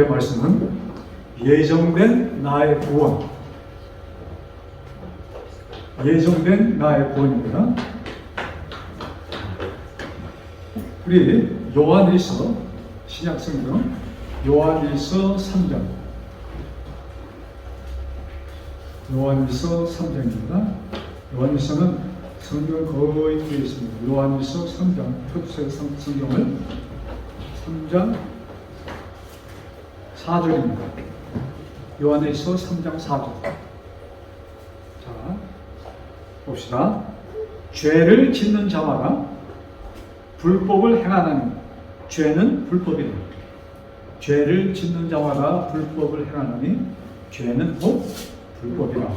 말씀은 예정된 나의 구원, 예정된 나의 구원입니다. 우리 요한일서, 신약성경 요한일서 3장, 요한일서 3장입니다. 요한일서는 성경을 거의 뒤에 있습니다. 요한일서 3장, 표주세 성경을 3장 4절입니다. 요한일서 3장 4절. 자, 봅시다. 죄를 짓는 자마다 불법을 행하나니, 죄는 불법이다. 죄를 짓는 자마다 불법을 행하나니 죄는 곧 불법이라.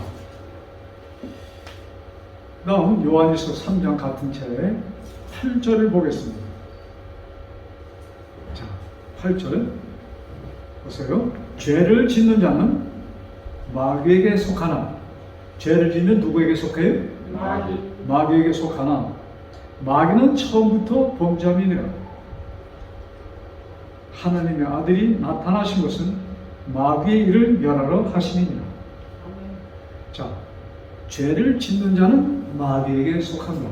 다음 요한일서 3장 같은 책의 8절을 보겠습니다. 자, 8절 보세요. 죄를 짓는 자는 마귀에게 속하나, 죄를 짓는 누구에게 속해요? 마귀에게 속하나, 마귀는 처음부터 범죄함이니라. 하나님의 아들이 나타나신 것은 마귀의 일을 멸하러 하심이니라. 자, 죄를 짓는 자는 마귀에게 속한다.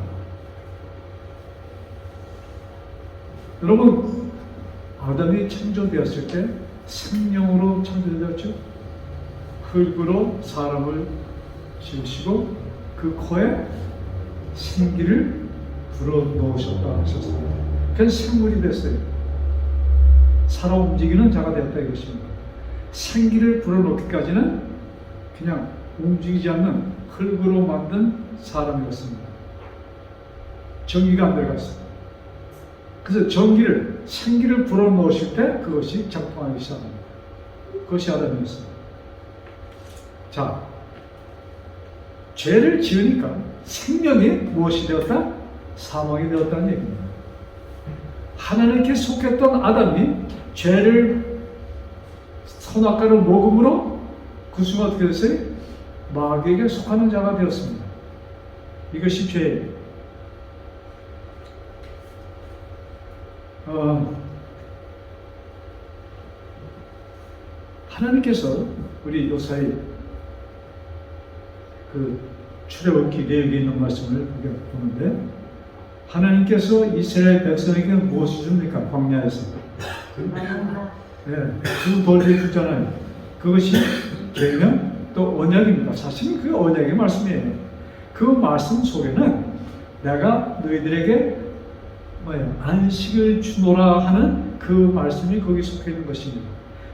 여러분, 아담이 창조되었을 때 생명으로 창조되었죠. 흙으로 사람을 지으시고 그 코에 생기를 불어넣으셨다 하셨습니다. 그래서 생물이 됐어요. 살아 움직이는 자가 되었다 이것입니다. 생기를 불어넣기까지는 그냥 움직이지 않는 흙으로 만든 사람이었습니다. 전기가 안 들어갔어요. 그래서 생기를 불어넣으실 때 그것이 작동하기 시작합니다. 그것이 아담이었습니다. 자, 죄를 지으니까 생명이 무엇이 되었다? 사망이 되었다는 얘기입니다. 하나님께 속했던 아담이 죄를 선악과를 먹음으로 그 순간 어떻게 됐어요? 마귀에게 속하는 자가 되었습니다. 이것이 죄예요. 하나님께서 우리 요사이 그 출애굽기 내역에 있는 말씀을 보는데, 하나님께서 이스라엘 백성에게 무엇을 줍니까? 광야에서 두 돌을 주잖아요. 그것이 계명 또 언약입니다. 사실은 그 언약의 말씀이에요. 그 말씀 속에는 내가 너희들에게 안식을 주노라 하는 그 말씀이 거기 속해 있는 것입니다.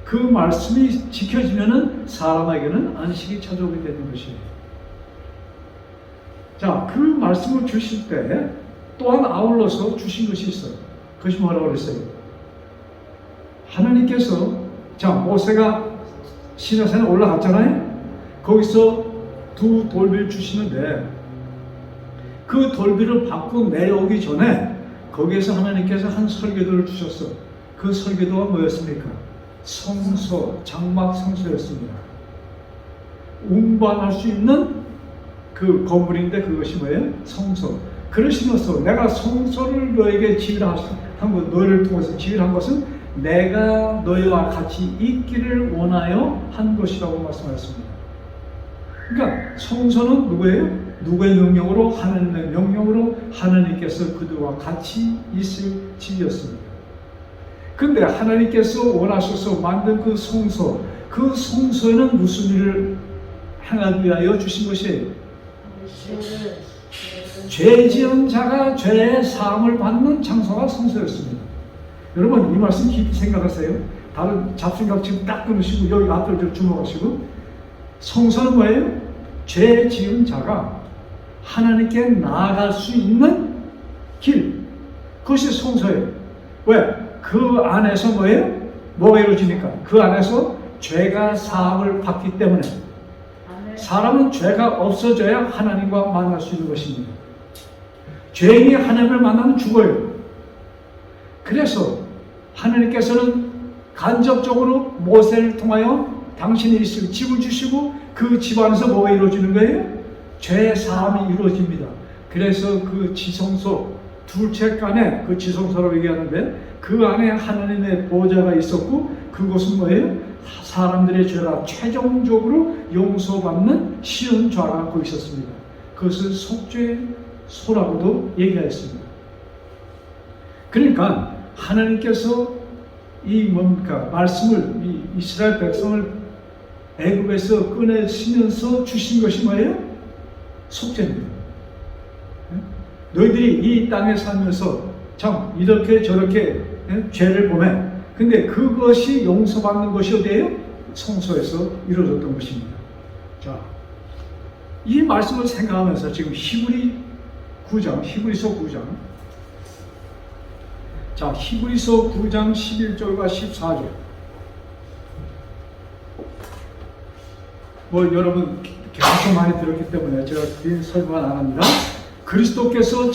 그 말씀이 지켜지면은 사람에게는 안식이 찾아오게 되는 것이에요. 자, 그 말씀을 주실 때 또한 아울러서 주신 것이 있어요. 그것이 뭐라고 그랬어요? 하나님께서, 자, 모세가 시내산에 올라갔잖아요. 거기서 두 돌비를 주시는데 그 돌비를 받고 내려오기 전에 거기에서 하나님께서 한 설교도를 주셨어. 그 설교도가 뭐였습니까? 성소, 장막 성소였습니다. 운반할 수 있는 그 건물인데 그것이 뭐예요? 성소. 그러시면서 내가 성소를 너에게 지으라 한 것, 너를 통해서 지으라 한 것은 내가 너희와 같이 있기를 원하여 한 것이라고 말씀하셨습니다. 그러니까 성소는 누구예요? 누구의 명령으로? 하나님의 명령으로 하나님께서 그들과 같이 있을 집이었습니다. 그런데 하나님께서 원하셔서 만든 그 성소, 그 성소에는 무슨 일을 행하기 위하여 주신 것이에요? 죄 지은 자가 죄의 사함을 받는 장소가 성소였습니다. 여러분, 이 말씀 깊이 생각하세요. 다른 잡생각 지금 딱 끊으시고 여기 앞을 주목하시고, 성소는 뭐예요? 죄 지은 자가 하나님께 나아갈 수 있는 길, 그것이 성소예요. 왜? 그 안에서 뭐예요? 뭐가 이루어지니까? 그 안에서 죄가 사함을 받기 때문에. 사람은 죄가 없어져야 하나님과 만날 수 있는 것입니다. 죄인이 하나님을 만나면 죽어요. 그래서 하나님께서는 간접적으로 모세를 통하여 당신이 있을 집을 주시고 그 집 안에서 뭐가 이루어지는 거예요? 죄 사함이 이루어집니다. 그래서 그 지성소, 둘째 간에 그 지성소라고 얘기하는데 그 안에 하나님의 보좌가 있었고 그곳은 뭐예요? 사람들의 죄가 최종적으로 용서받는 쉬운 죄가 거기 있었습니다. 그것을 속죄소라고도 얘기하였습니다. 그러니까 하나님께서 이 뭡니까? 말씀을 이 이스라엘 백성을 애굽에서 꺼내시면서 주신 것이 뭐예요? 속죄입니다. 너희들이 이 땅에 살면서 참 이렇게 저렇게 죄를 범해. 근데 그것이 용서받는 것이 어디예요? 성소에서 이루어졌던 것입니다. 자, 이 말씀을 생각하면서 지금 히브리서 9장. 자, 히브리서 9장 11절과 14절. 여러분 계속 많이 들었기 때문에 제가 긴 설명은 안 합니다. 그리스도께서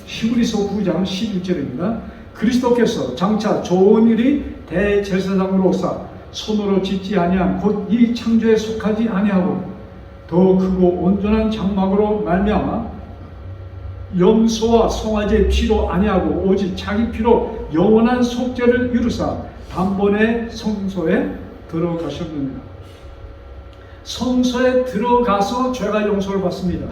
히브리서 9장 11절입니다. 그리스도께서 장차 좋은 일이 대제사장으로 오사 손으로 짓지 아니한 곧 이 창조에 속하지 아니하고 더 크고 온전한 장막으로 말미암아 염소와 송아지의 피로 아니하고 오직 자기 피로 영원한 속죄를 이루사 단번에 성소에 들어가셨느니라. 성소에 들어가서 죄가 용서를 받습니다.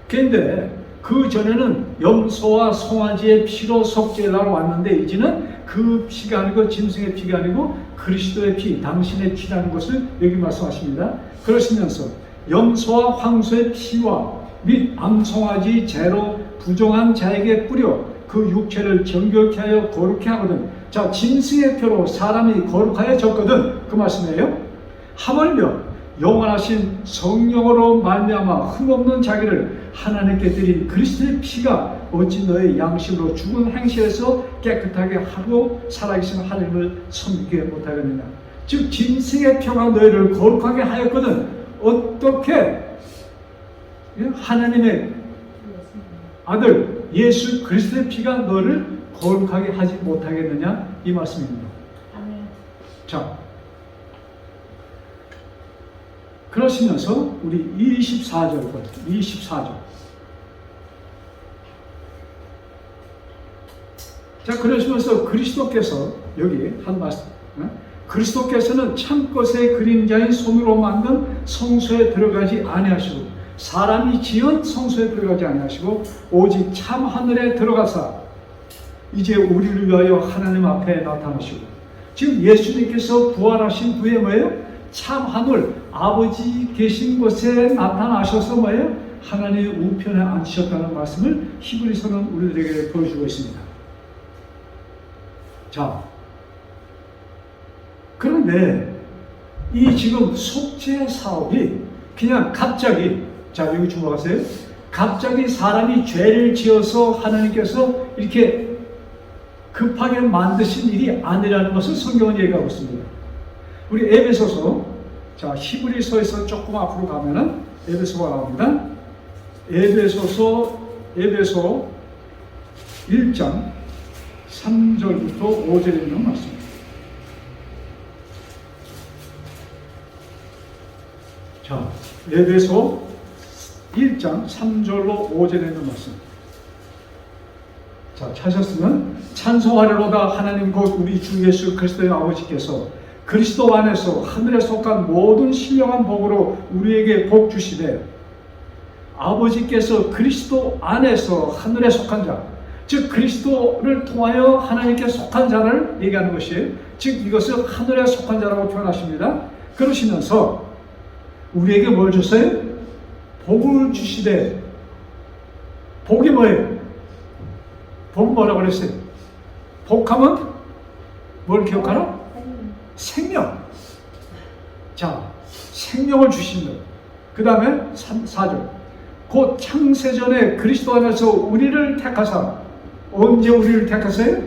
그런데 그 전에는 염소와 송아지의 피로 속죄라고 왔는데 이제는 그 피가 아니고 짐승의 피가 아니고 그리스도의 피, 당신의 피라는 것을 여기 말씀하십니다. 그러시면서 염소와 황소의 피와 및 암송아지 재로 부정한 자에게 뿌려 그 육체를 정결케 하여 거룩케 하거든. 자, 짐승의 표로 사람이 거룩하여졌거든. 그 말씀이에요. 하물며 영원하신 성령으로 말미암아 흠없는 자기를 하나님께 드린 그리스도의 피가 어찌 너의 양심으로 죽은 행실에서 깨끗하게 하고 살아계신 하나님을 섬기게 못하겠느냐. 즉 짐승의 표가 너희를 거룩하게 하였거든. 어떻게 하나님의 아들 예수 그리스도의 피가 너를 거룩하게 하지 못하겠느냐, 이 말씀입니다. 자, 그러시면서 우리 24절. 자, 그러시면서 그리스도께서 여기 한 말씀, 그리스도께서는 참것의 그림자인 손으로 만든 성소에 들어가지 아니하시고 사람이 지은 성소에 들어가지 아니하시고 오직 참 하늘에 들어가사 이제 우리를 위하여 하나님 앞에 나타나시고, 지금 예수님께서 부활하신 후에 뭐예요? 참 하늘 아버지 계신 곳에 나타나셔서 뭐예요? 하나님의 우편에 앉으셨다는 말씀을 히브리서는 우리들에게 보여주고 있습니다. 자, 그런데 이 지금 속죄 사업이 그냥 갑자기, 자 여기 주목하세요. 갑자기 사람이 죄를 지어서 하나님께서 이렇게 급하게 만드신 일이 아니라는 것을 성경은 얘기하고 있습니다. 우리 에베소서, 자 히브리서에서 조금 앞으로 가면은 에베소가 나옵니다. 에베소 1장 3절부터 5절에 있는 말씀. 자, 에베소 1장 3절로 5절에 있는 말씀. 자, 찾았으면 찬송하리로다. 하나님 곧 우리 주 예수 그리스도의 아버지께서 그리스도 안에서 하늘에 속한 모든 신령한 복으로 우리에게 복 주시되, 아버지께서 그리스도 안에서 하늘에 속한 자, 즉 그리스도를 통하여 하나님께 속한 자를 얘기하는 것이에요. 즉 이것을 하늘에 속한 자라고 표현하십니다. 그러시면서 우리에게 뭘 줬어요? 복을 주시되, 복이 뭐예요? 복 뭐라고 그랬어요? 복하면 뭘 기억하나? 생명. 자, 생명을 주신다. 그 다음에 4절. 곧 창세전에 그리스도 안에서 우리를 택하사, 언제 우리를 택하세요?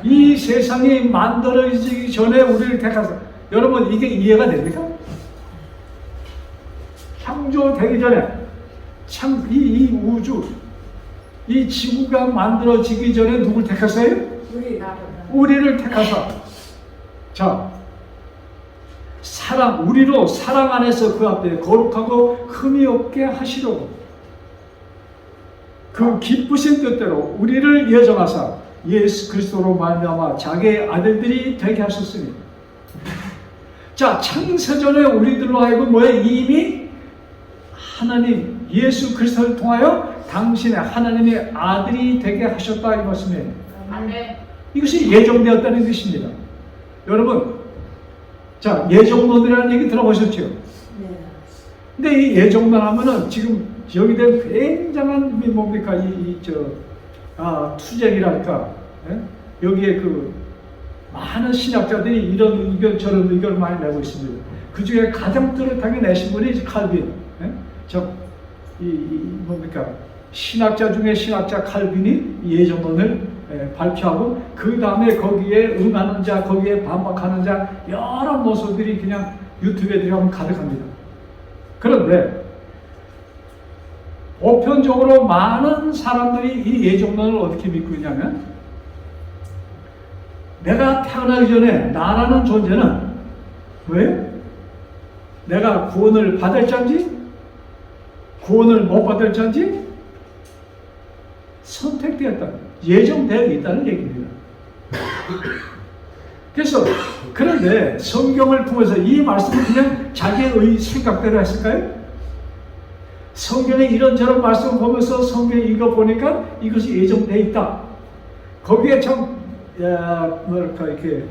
이 세상이 만들어지기 전에 우리를 택하사. 여러분 이게 이해가 됩니까? 창조되기 전에 이 우주, 이 지구가 만들어지기 전에 누굴 택하세요? 우리를 택하사. 자, 우리로 사랑 안에서 그 앞에 거룩하고 흠이 없게 하시려고 그 기쁘신 뜻대로 우리를 예정하사 예수 그리스도로 말미암아 자기의 아들들이 되게 하셨으니. 자, 창세전에 우리들로 하여금 뭐에 이미 하나님 예수 그리스도를 통하여 당신의 하나님의 아들이 되게 하셨다 이 말씀이에요. 아멘. 이것이 예정되었다는 뜻입니다. 여러분, 자, 예정론이라는 얘기 들어보셨죠? 네. 근데 이 예정론 하면은 지금 여기 된 굉장한 뭡니까 투쟁이랄까, 예? 여기에 그 많은 신학자들이 이런 의견 저런 의견을 많이 내고 있습니다. 그 중에 가장 뚜렷하게 내신 분이 칼빈, 예? 뭡니까 신학자 중에 신학자 칼빈이 예정론을 발표하고 그 다음에 거기에 응하는 자, 거기에 반박하는 자 여러 모습들이 그냥 유튜브에 들어가면 가득합니다. 그런데 보편적으로 많은 사람들이 이 예정론을 어떻게 믿고 있냐면 내가 태어나기 전에 나라는 존재는 왜? 내가 구원을 받을 자인지 구원을 못 받을 자인지 선택되었다. 예정되어 있다는 얘기입니다. 그래서 그런데 성경을 통해서 이 말씀을 그냥 자기의 생각대로 했을까요? 성경에 이런저런 말씀을 보면서 성경에 읽어보니까 이것이 예정되어 있다. 거기에 참 뭐랄까 이렇게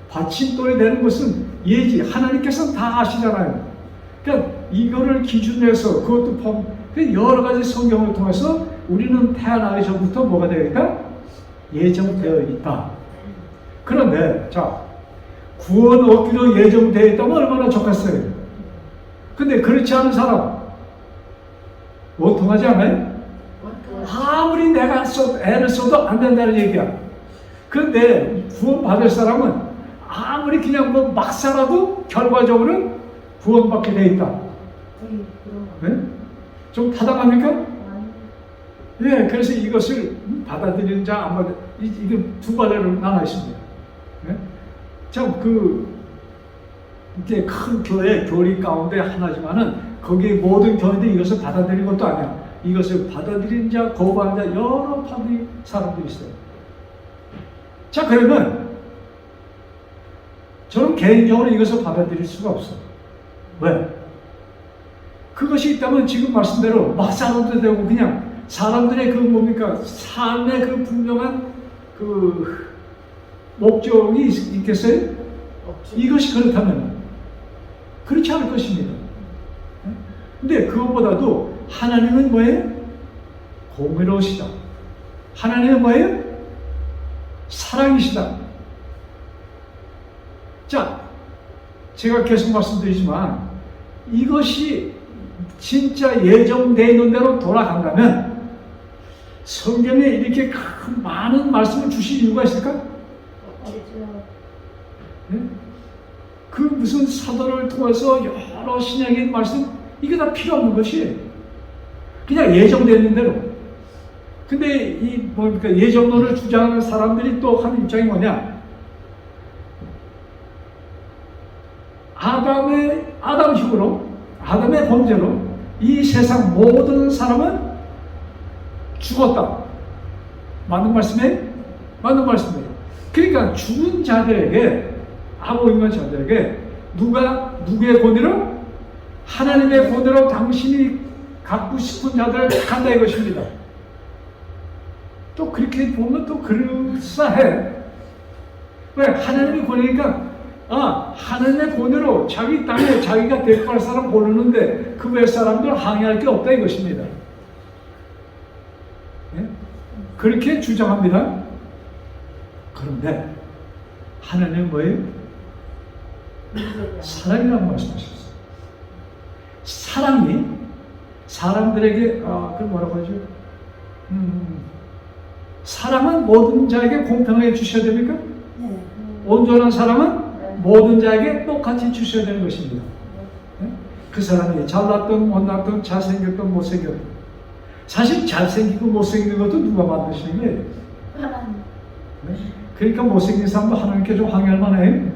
받침돌이 되는 것은 예지. 하나님께서는 다 아시잖아요. 그러니까 이거를 기준으로 해서 그것도 여러 가지 성경을 통해서 우리는 태어나기 전부터 뭐가 되어 있다? 예정되어 있다. 그런데 자, 구원 얻기로 예정되어 있다면 얼마나 좋겠어요. 근데 그렇지 않은 사람 원통하지 않아요? 아무리 내가 애를 써도 안 된다는 얘기야. 그런데 구원 받을 사람은 아무리 그냥 뭐 막 살아도 결과적으로 구원받게 되어 있다. 네? 좀 타당합니까? 네, 그래서 이것을 받아들이는 자, 안 받아, 이게 두 갈래로 나눠 있습니다. 네? 참, 이게 큰 교회, 교리 가운데 하나지만은, 거기에 모든 교회들이 이것을 받아들이는 것도 아니야. 이것을 받아들이는 자, 거부하는 자, 여러 파들이 사람들이 있어요. 자, 그러면, 저는 개인적으로 이것을 받아들일 수가 없어. 왜? 그것이 있다면 지금 말씀대로 막 살아도 되고, 그냥, 사람들의 그 뭡니까 삶의 그 분명한 그 목적이 있겠어요? 이것이 그렇다면 그렇지 않을 것입니다. 근데 그것보다도 하나님은 뭐예요? 공의로우시다. 하나님은 뭐예요? 사랑이시다. 자, 제가 계속 말씀드리지만 이것이 진짜 예정되어 있는 대로 돌아간다면 성경에 이렇게 많은 말씀을 주신 이유가 있을까? 네? 그 무슨 사도를 통해서 여러 신약의 말씀 이게 다 필요 없는 것이 그냥 예정되어 있는 대로. 근데 이 뭡니까 예정론을 주장하는 사람들이 또 하는 입장이 뭐냐? 아담식으로 아담의 범죄로 이 세상 모든 사람은 죽었다. 맞는 말씀이에요? 맞는 말씀이에요. 그러니까 죽은 자들에게, 아무 인간 자들에게 누구의 권위로? 하나님의 권위로 당신이 갖고 싶은 자들을 택한다 이것입니다. 또 그렇게 보면 또 그럴싸해. 왜? 하나님의 권위니까 하나님의 권위로 자기 땅에 자기가 대표할 사람 고르는데 그 외 사람들 항의할 게 없다 이것입니다. 네? 그렇게 주장합니다. 그런데 하나님은 뭐예요? 사랑이라고 말씀하셨어요. 사랑이 사람들에게 그걸 뭐라고 하죠? 사랑은 모든 자에게 공평하게 주셔야 됩니까? 온전한 사랑은 모든 자에게 똑같이 주셔야 되는 것입니다. 네? 그 사람이 잘났든 못났든 잘생겼든 못생겼든 사실 잘생기고 못생긴 것도 누가 만드시는 거예요? 네? 그러니까 못생긴 사람도 하나님께 좀 항의할 만해요.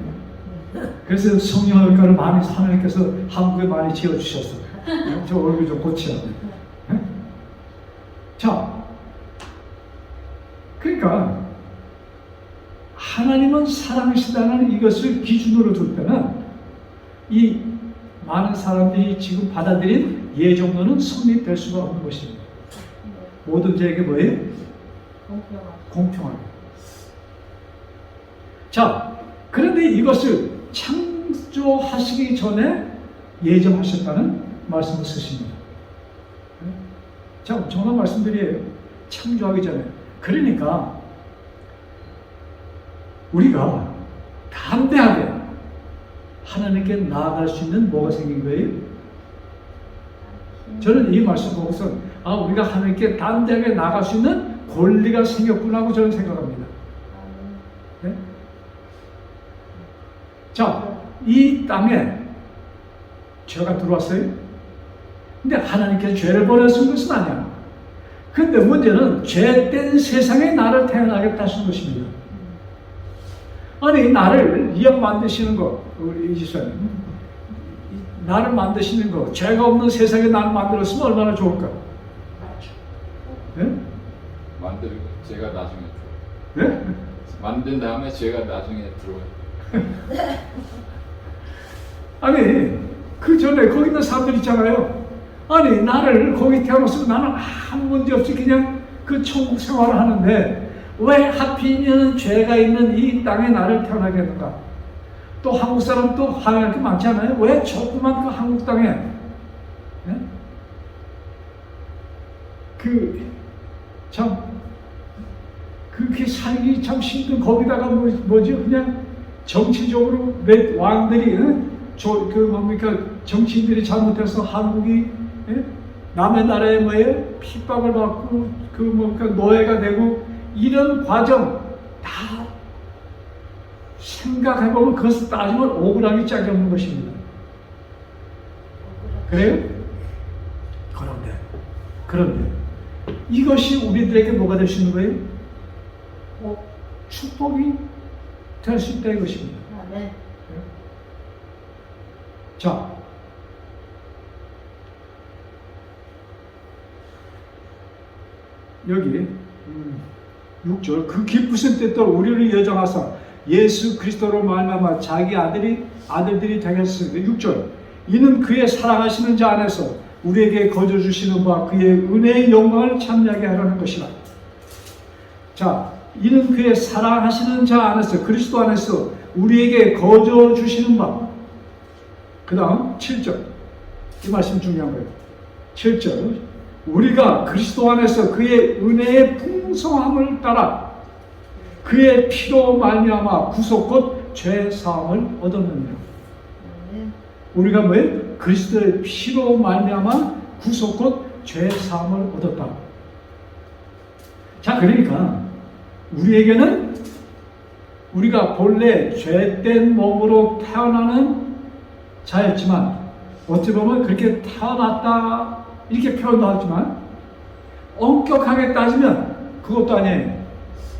그래서 성령을가를 많이 하나님께서 한국에 많이 지어주셨어요. 네? 저 얼굴 좀 고치라. 네? 자, 그러니까 하나님은 사랑이시다는 이것을 기준으로 둘 때는 이 많은 사람들이 지금 받아들인 예정론은 성립될 수가 없는 것입니다. 모든 자에게 뭐예요? 공평하게. 자, 그런데 이것을 창조하시기 전에 예정하셨다는 말씀을 쓰십니다. 자, 엄청난 말씀들이에요. 창조하기 전에. 그러니까 우리가 담대하게 하나님께 나아갈 수 있는 뭐가 생긴 거예요? 저는 이 말씀 보고서 우리가 하나님께 담대하게 나아갈 수 있는 권리가 생겼구나 하고 저는 생각합니다. 네? 자, 이 땅에 죄가 들어왔어요. 근데 하나님께서 죄를 버려준 것은 아니야. 근데 문제는 죄된 세상에 나를 태어나겠다 하시는 것입니다. 아니, 나를 이왕 만드시는 거, 우리 이지사님, 나를 만드시는 거, 죄가 없는 세상에 나를 만들었으면 얼마나 좋을까? 네? 만들고 죄가 나중에 들어와요. 네? 만든 다음에 죄가 나중에 들어와요. 아니, 그 전에 거기 있는 사람들 있잖아요. 아니, 나를 거기 태어났으면 나는 아무 문제 없이 그냥 그 천국 생활을 하는데 왜 하필이면 죄가 있는 이 땅에 나를 태어나게 했는가? 또 한국 사람 또 화해할 게 많지 않아요? 왜 조그만 그 한국 땅에 네? 참 그렇게 살기 참 힘든 거기다가 뭐지 그냥 정치적으로 몇 왕들이 뭡니까 정치인들이 잘못해서 한국이 남의 나라에 뭐예요 핍박을 받고 노예가 되고 이런 과정 다 생각해보면 그것을 따지면 억울하기 짝이 없는 것입니다. 그래요? 그런데 이것이 우리들에게 뭐가 될 수 있는 거예요? 축복이 될 수 있다 이것입니다. 네. 자, 여기 6절 그 기쁘신 뜻대로 우리를 여정하사 예수 그리스도로 말미암아 자기 아들들이 되게 하셨습니다. 6절 이는 그의 사랑하시는 자 안에서 우리에게 거저 주시는 바 그의 은혜의 영광을 참여하게 하려는 것이라. 자, 이는 그의 사랑하시는 자 안에서 그리스도 안에서 우리에게 거저 주시는 바. 그 다음 7절 이 말씀 중요한 거예요. 7절 우리가 그리스도 안에서 그의 은혜의 풍성함을 따라 그의 피로 말미암아 구속 곧 죄 사함을 얻었느니라. 우리가 뭐예요? 그리스도의 피로 말미암아 구속 곧 죄 사함을 얻었다. 자, 그러니까 우리에게는 우리가 본래 죄된 몸으로 태어나는 자였지만 어찌 보면 그렇게 태어났다 이렇게 표현도 하지만 엄격하게 따지면 그것도 아니에요.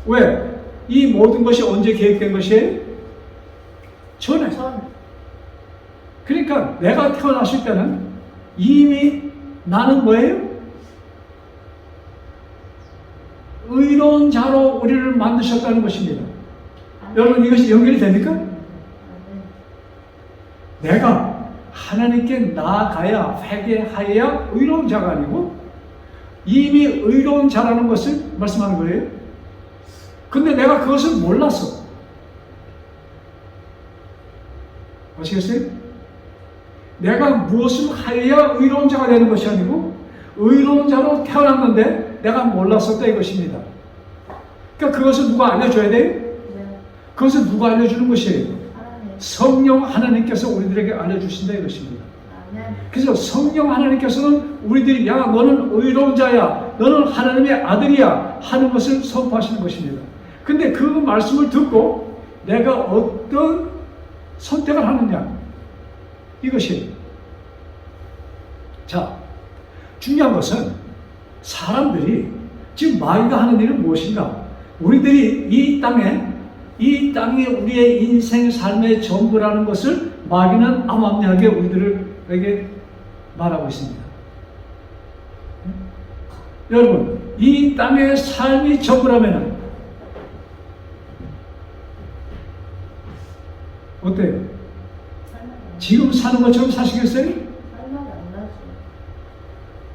왜? 이 모든 것이 언제 계획된 것이에요? 전에. 그러니까 내가 태어났을 때는 이미 나는 뭐예요? 의로운 자로 우리를 만드셨다는 것입니다. 여러분 이것이 연결이 됩니까? 내가 하나님께 나아가야 회개하여야 의로운 자가 아니고 이미 의로운 자라는 것을 말씀하는 거예요. 근데 내가 그것을 몰랐어. 아시겠어요? 내가 무엇을 하여야 의로운 자가 되는 것이 아니고 의로운 자로 태어났는데 내가 몰랐었다 이것입니다. 그러니까 그것을 누가 알려줘야 돼요? 그것을 누가 알려주는 것이에요? 성령 하나님께서 우리들에게 알려주신다 이것입니다. 그래서 성령 하나님께서는 우리들이 야 너는 의로운 자야 너는 하나님의 아들이야 하는 것을 선포하시는 것입니다. 근데 그 말씀을 듣고 내가 어떤 선택을 하느냐 이것이에요. 자, 중요한 것은 사람들이 지금 마귀가 하는 일은 무엇인가? 우리들이 이 땅이 우리의 인생 삶의 전부라는 것을 마귀는 암암리하게 우리들에게 말하고 있습니다. 여러분, 이 땅의 삶이 전부라면 어때요? 지금 사는 것처럼 사시겠어요? 할 말이 안 나지.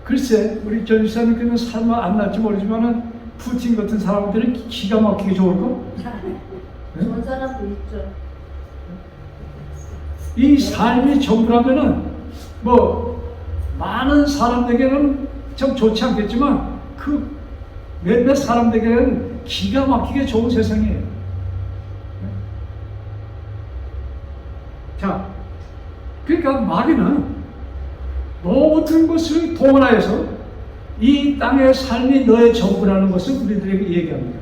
글쎄, 우리 전 지사님께는 살만 안 날지 모르지만은 푸틴 같은 사람들은 기가 막히게 좋을 거? 좋은 사람도 있죠. 이 삶이 전부라면은 뭐 많은 사람에게는 참 좋지 않겠지만 그 몇몇 사람에게는 기가 막히게 좋은 세상이에요. 자, 그러니까 마귀는 모든 것을 동원하여서 이 땅의 삶이 너의 전부라는 것을 우리들에게 얘기합니다.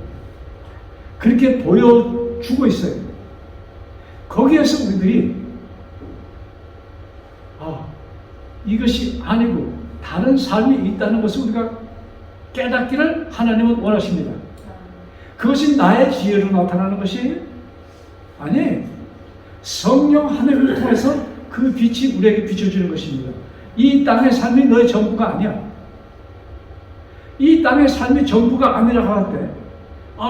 그렇게 보여주고 있어요. 거기에서 우리들이 이것이 아니고 다른 삶이 있다는 것을 우리가 깨닫기를 하나님은 원하십니다. 그것이 나의 지혜로 나타나는 것이 아니에요. 성령 하늘을 통해서 그 빛이 우리에게 비춰지는 것입니다. 이 땅의 삶이 너의 전부가 아니야. 이 땅의 삶이 전부가 아니라고 할 때,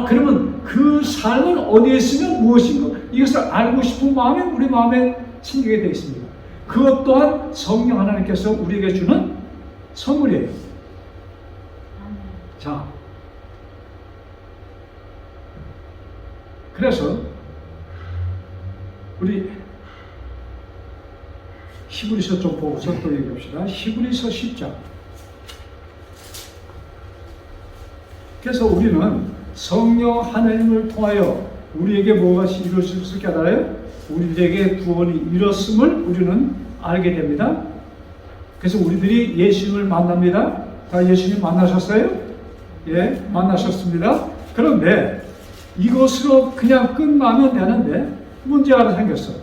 그러면 그 삶은 어디에 있으면 무엇인가 이것을 알고 싶은 마음이 우리 마음에 생기게 되어 있습니다. 그것 또한 성령 하나님께서 우리에게 주는 선물이에요. 자, 그래서 우리 히브리서 좀 보고서 또 얘기합시다. 히브리서 10장. 그래서 우리는 성령 하나님을 통하여 우리에게 뭐가 이루어질 수 깨달아요? 우리에게 구원이 이뤘음을 우리는 알게 됩니다. 그래서 우리들이 예수님을 만납니다. 다 예수님 만나셨어요? 예, 만나셨습니다. 그런데 이것으로 그냥 끝나면 되는데 문제가 하나 생겼어.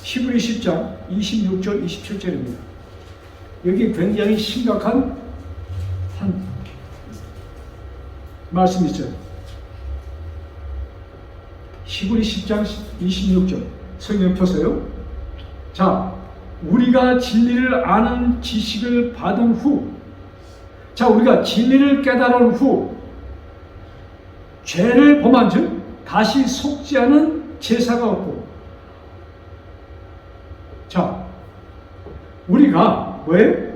히브리 10장 26절 27절입니다. 여기 굉장히 심각한 한 말씀이 있어요. 히브리 10장 26절 성경 펴세요. 자, 우리가 진리를 아는 지식을 받은 후, 자, 우리가 진리를 깨달은 후 죄를 범한 즉 다시 속지 않은 제사가 없고, 자, 우리가 왜?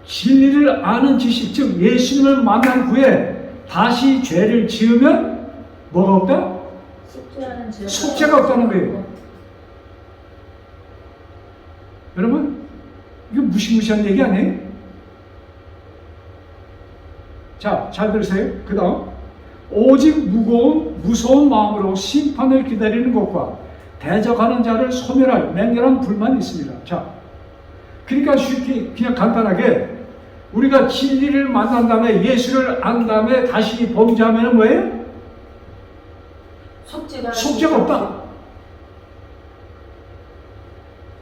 진리를 아는 지식, 즉 예수님을 만난 후에 다시 죄를 지으면 뭐가 없다? 속죄가 없다는 거예요. 여러분, 이거 무시무시한 얘기 아니에요? 자, 잘 들으세요. 그 다음, 오직 무서운 마음으로 심판을 기다리는 것과 대적하는 자를 소멸할 맹렬한 불만이 있습니다. 자, 그러니까 쉽게 그냥 간단하게 우리가 진리를 만난 다음에 예수를 안 다음에 다시 범죄하면 뭐예요? 속죄가 없다.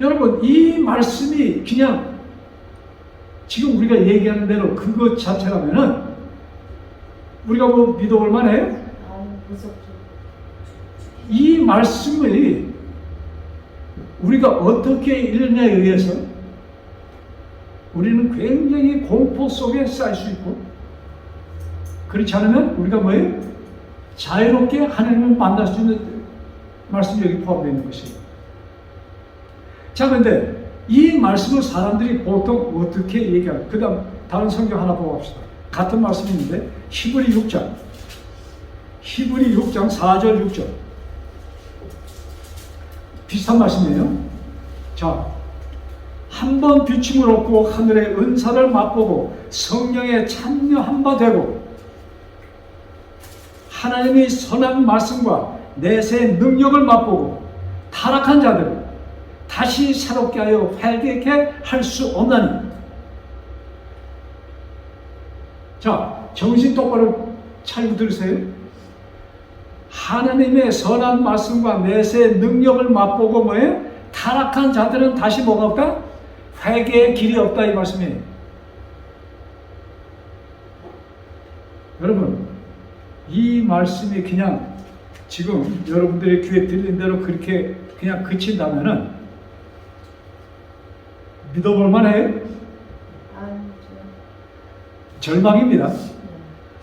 여러분, 이 말씀이 그냥 지금 우리가 얘기하는 대로 그것 자체라면은 우리가 뭐 믿어볼 만해요? 무섭죠. 이 말씀이 우리가 어떻게 읽느냐에 의해서 우리는 굉장히 공포 속에 쌓일 수 있고, 그렇지 않으면 우리가 뭐예요? 자유롭게 하나님을 만날 수 있는 말씀이 여기 포함되어 있는 것이에요. 자, 그런데 이 말씀을 사람들이 보통 어떻게 얘기할까요? 그 다음 다른 성경 하나 보고 합시다. 같은 말씀이 있는데 히브리 6장 4절 6절 비슷한 말씀이에요. 자, 한 번 비춤을 얻고 하늘의 은사를 맛보고 성령에 참여한 바 되고 하나님의 선한 말씀과 내세의 능력을 맛보고 타락한 자들을 다시 새롭게 하여 회개케 할 수 없나니. 자, 정신 똑바로 차리고 들으세요. 하나님의 선한 말씀과 내세의 능력을 맛보고 뭐예요? 타락한 자들은 다시 뭐가 없다? 회개의 길이 없다, 이 말씀이에요. 여러분, 이 말씀이 그냥 지금 여러분들의 귀에 들린 대로 그렇게 그냥 그친다면은 믿어볼 만해요? 절망입니다.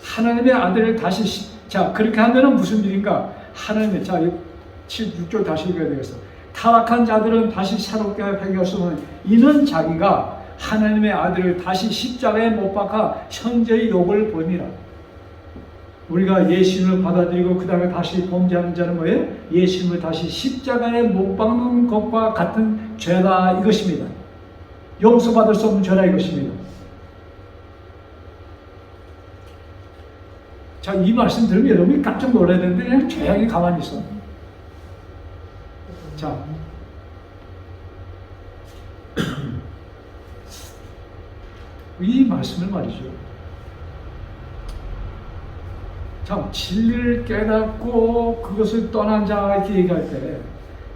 하나님의 아들을 다시, 자, 그렇게 하면은 무슨 일인가? 하나님의, 자, 6절 다시 읽어야 되겠어. 타락한 자들은 다시 새롭게 회개할 수 없는 이는 자기가 하나님의 아들을 다시 십자가에 못 박아 현재의 욕을 보니라. 우리가 예수님을 받아들이고 그 다음에 다시 범죄하는 자는 뭐예요? 예수님을 다시 십자가에 못 박는 것과 같은 죄다 이것입니다. 용서받을 수 없는 죄다 이것입니다. 자, 이 말씀 들으면 여러분이 깜짝 놀라야 되는데 그냥 조용히 가만히 있어. 자, 이 말씀을 말이죠. 참, 진리를 깨닫고 그것을 떠난 자 이렇게 얘기할 때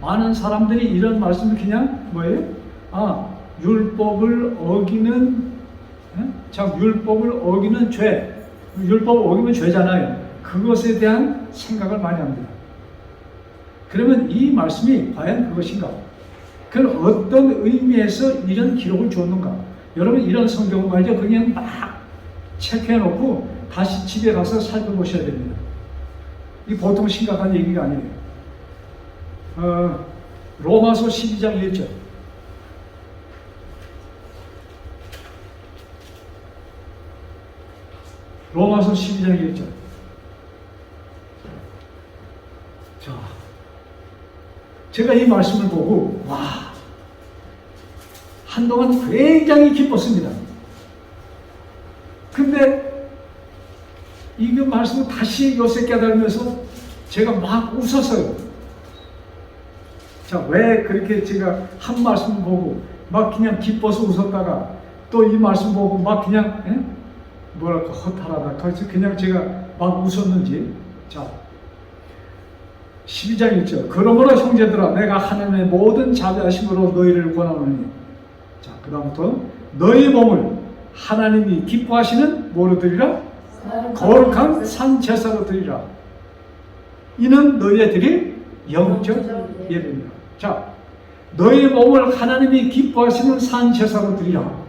많은 사람들이 이런 말씀을 그냥 뭐예요? 율법을 어기는, 참, 율법을 어기는 죄, 율법을 어기면 죄잖아요. 그것에 대한 생각을 많이 합니다. 그러면 이 말씀이 과연 그것인가? 그건 어떤 의미에서 이런 기록을 줬는가? 여러분, 이런 성경을 말이죠, 그냥 막 체크해 놓고 다시 집에 가서 살펴보셔야 됩니다. 이 보통 심각한 얘기가 아니에요. 로마서 12장 1절. 로마서 12장 1절. 자, 제가 이 말씀을 보고 한동안 굉장히 기뻤습니다. 근데 이 말씀을 다시 요새 깨달으면서 제가 막 웃었어요. 자, 왜 그렇게 제가 한 말씀 보고 막 그냥 기뻐서 웃었다가 또 이 말씀 보고 막 그냥 뭐랄까 허탈하다. 그래서 그냥 제가 막 웃었는지. 자, 12장 1절. 그러므로 형제들아, 내가 하나님의 모든 자비하심으로 너희를 권하노니. 자, 그 다음부터 너희 몸을 하나님이 기뻐하시는 뭐로 드리라? 거룩한 산 제사로 드리라. 이는 너희의 드릴 영적 예배입니다. 자, 너희 몸을 하나님이 기뻐하시는 산 제사로 드리라.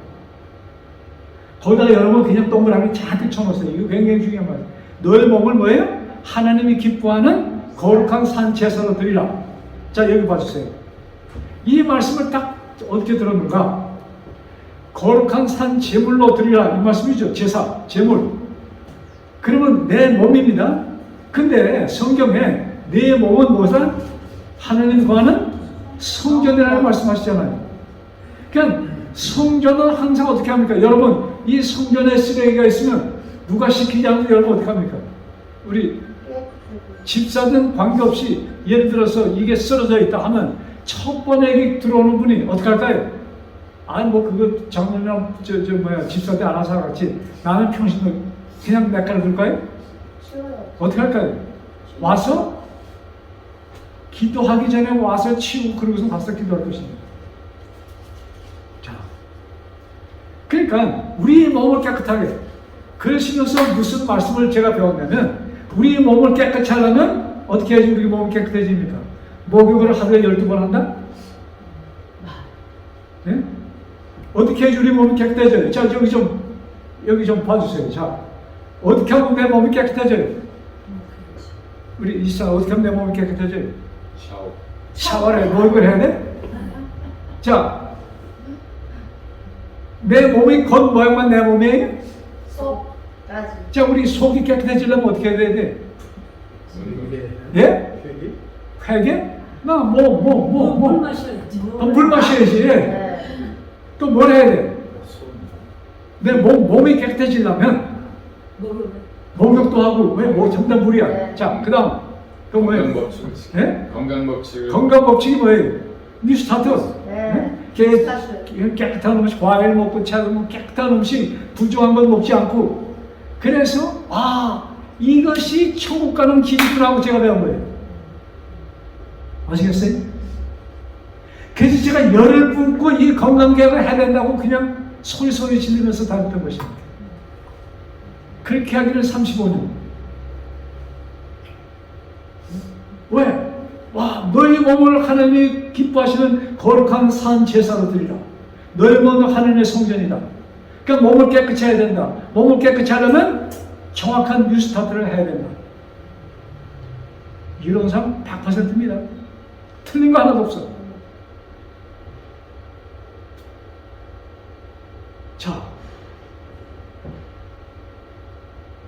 거기다가 여러분 그냥 동그라미 잔뜩 쳐놓으세요. 이거 굉장히 중요한 말이에요. 너희 몸을 뭐예요? 하나님이 기뻐하는 거룩한 산 제사로 드리라. 자, 여기 봐주세요. 이 말씀을 딱 어떻게 들었는가? 거룩한 산 제물로 드리라. 이 말씀이죠. 제사, 제물. 그러면 내 몸입니다. 근데 성경에 내 몸은 무엇이다? 하나님 구하는 성전이라는 말씀하시잖아요. 그러니까 성전은 항상 어떻게 합니까? 여러분, 이 성전에 쓰레기가 있으면 누가 시키지 않으면 여러분 어떻게 합니까? 우리 집사든 관계없이 예를 들어서 이게 쓰러져 있다 하면 첫 번에 들어오는 분이 어떻게 할까요? 아니 뭐 그거 장로님 집사들 알아서 같이 나는 평신도 그냥 내 깔아 둘까요? 어떻게 할까요? 와서 기도하기 전에 와서 치우고 그러고서 가서 기도할 것입니다. 자, 그러니까 우리 몸을 깨끗하게, 그러시면서 무슨 말씀을 제가 배웠냐면 우리 몸을 깨끗이 하려면 어떻게 해야지 우리 몸이 깨끗해집니까? 목욕을 하루에 12번 한다? 네? 어떻게 해야지 우리 몸이 깨끗해져요? 자, 여기 좀 봐주세요. 자, 어떻게 하면 내 몸이 깨끗해져요? 우리 이사 어떻게 하면 내 몸이 깨끗해져요? 샤워를 해. 목욕을 해야 돼? 자, 내 몸이 겉 모양만 내 몸이에요? 속까지. 자, 우리 속이 깨끗해지려면 어떻게 해야 돼? 예? 회개? 물 마셔야지. 물 마셔야지. 네. 또 뭘 해야 돼? 내 몸이 깨끗해지려면 목욕도 하고, 왜? 전부 다 물이야. 네. 자, 그 다음. 또 뭐예요? 건강법칙. 예? 건강법칙을. 건강법칙이 뭐예요? 뉴스타트. 네. 깨끗한 음식, 과일 먹고 차가운 깨끗한 음식, 부정한 건 먹지 않고. 그래서 이것이 천국 가는 길이구나고 제가 배운 거예요. 아시겠어요? 그래서 제가 열을 뿜고 이 건강개혁을 해야 된다고 그냥 소리 지르면서 다녔던 것입니다. 그렇게 하기를 35년. 왜? 너희 몸을 하나님이 기뻐하시는 거룩한 산 제사로 드리라. 너희 몸은 하나님의 성전이다. 그러니까 몸을 깨끗이 해야 된다. 몸을 깨끗이 하려면 정확한 뉴스타트를 해야 된다. 이론상 100%입니다. 틀린 거 하나도 없어. 자,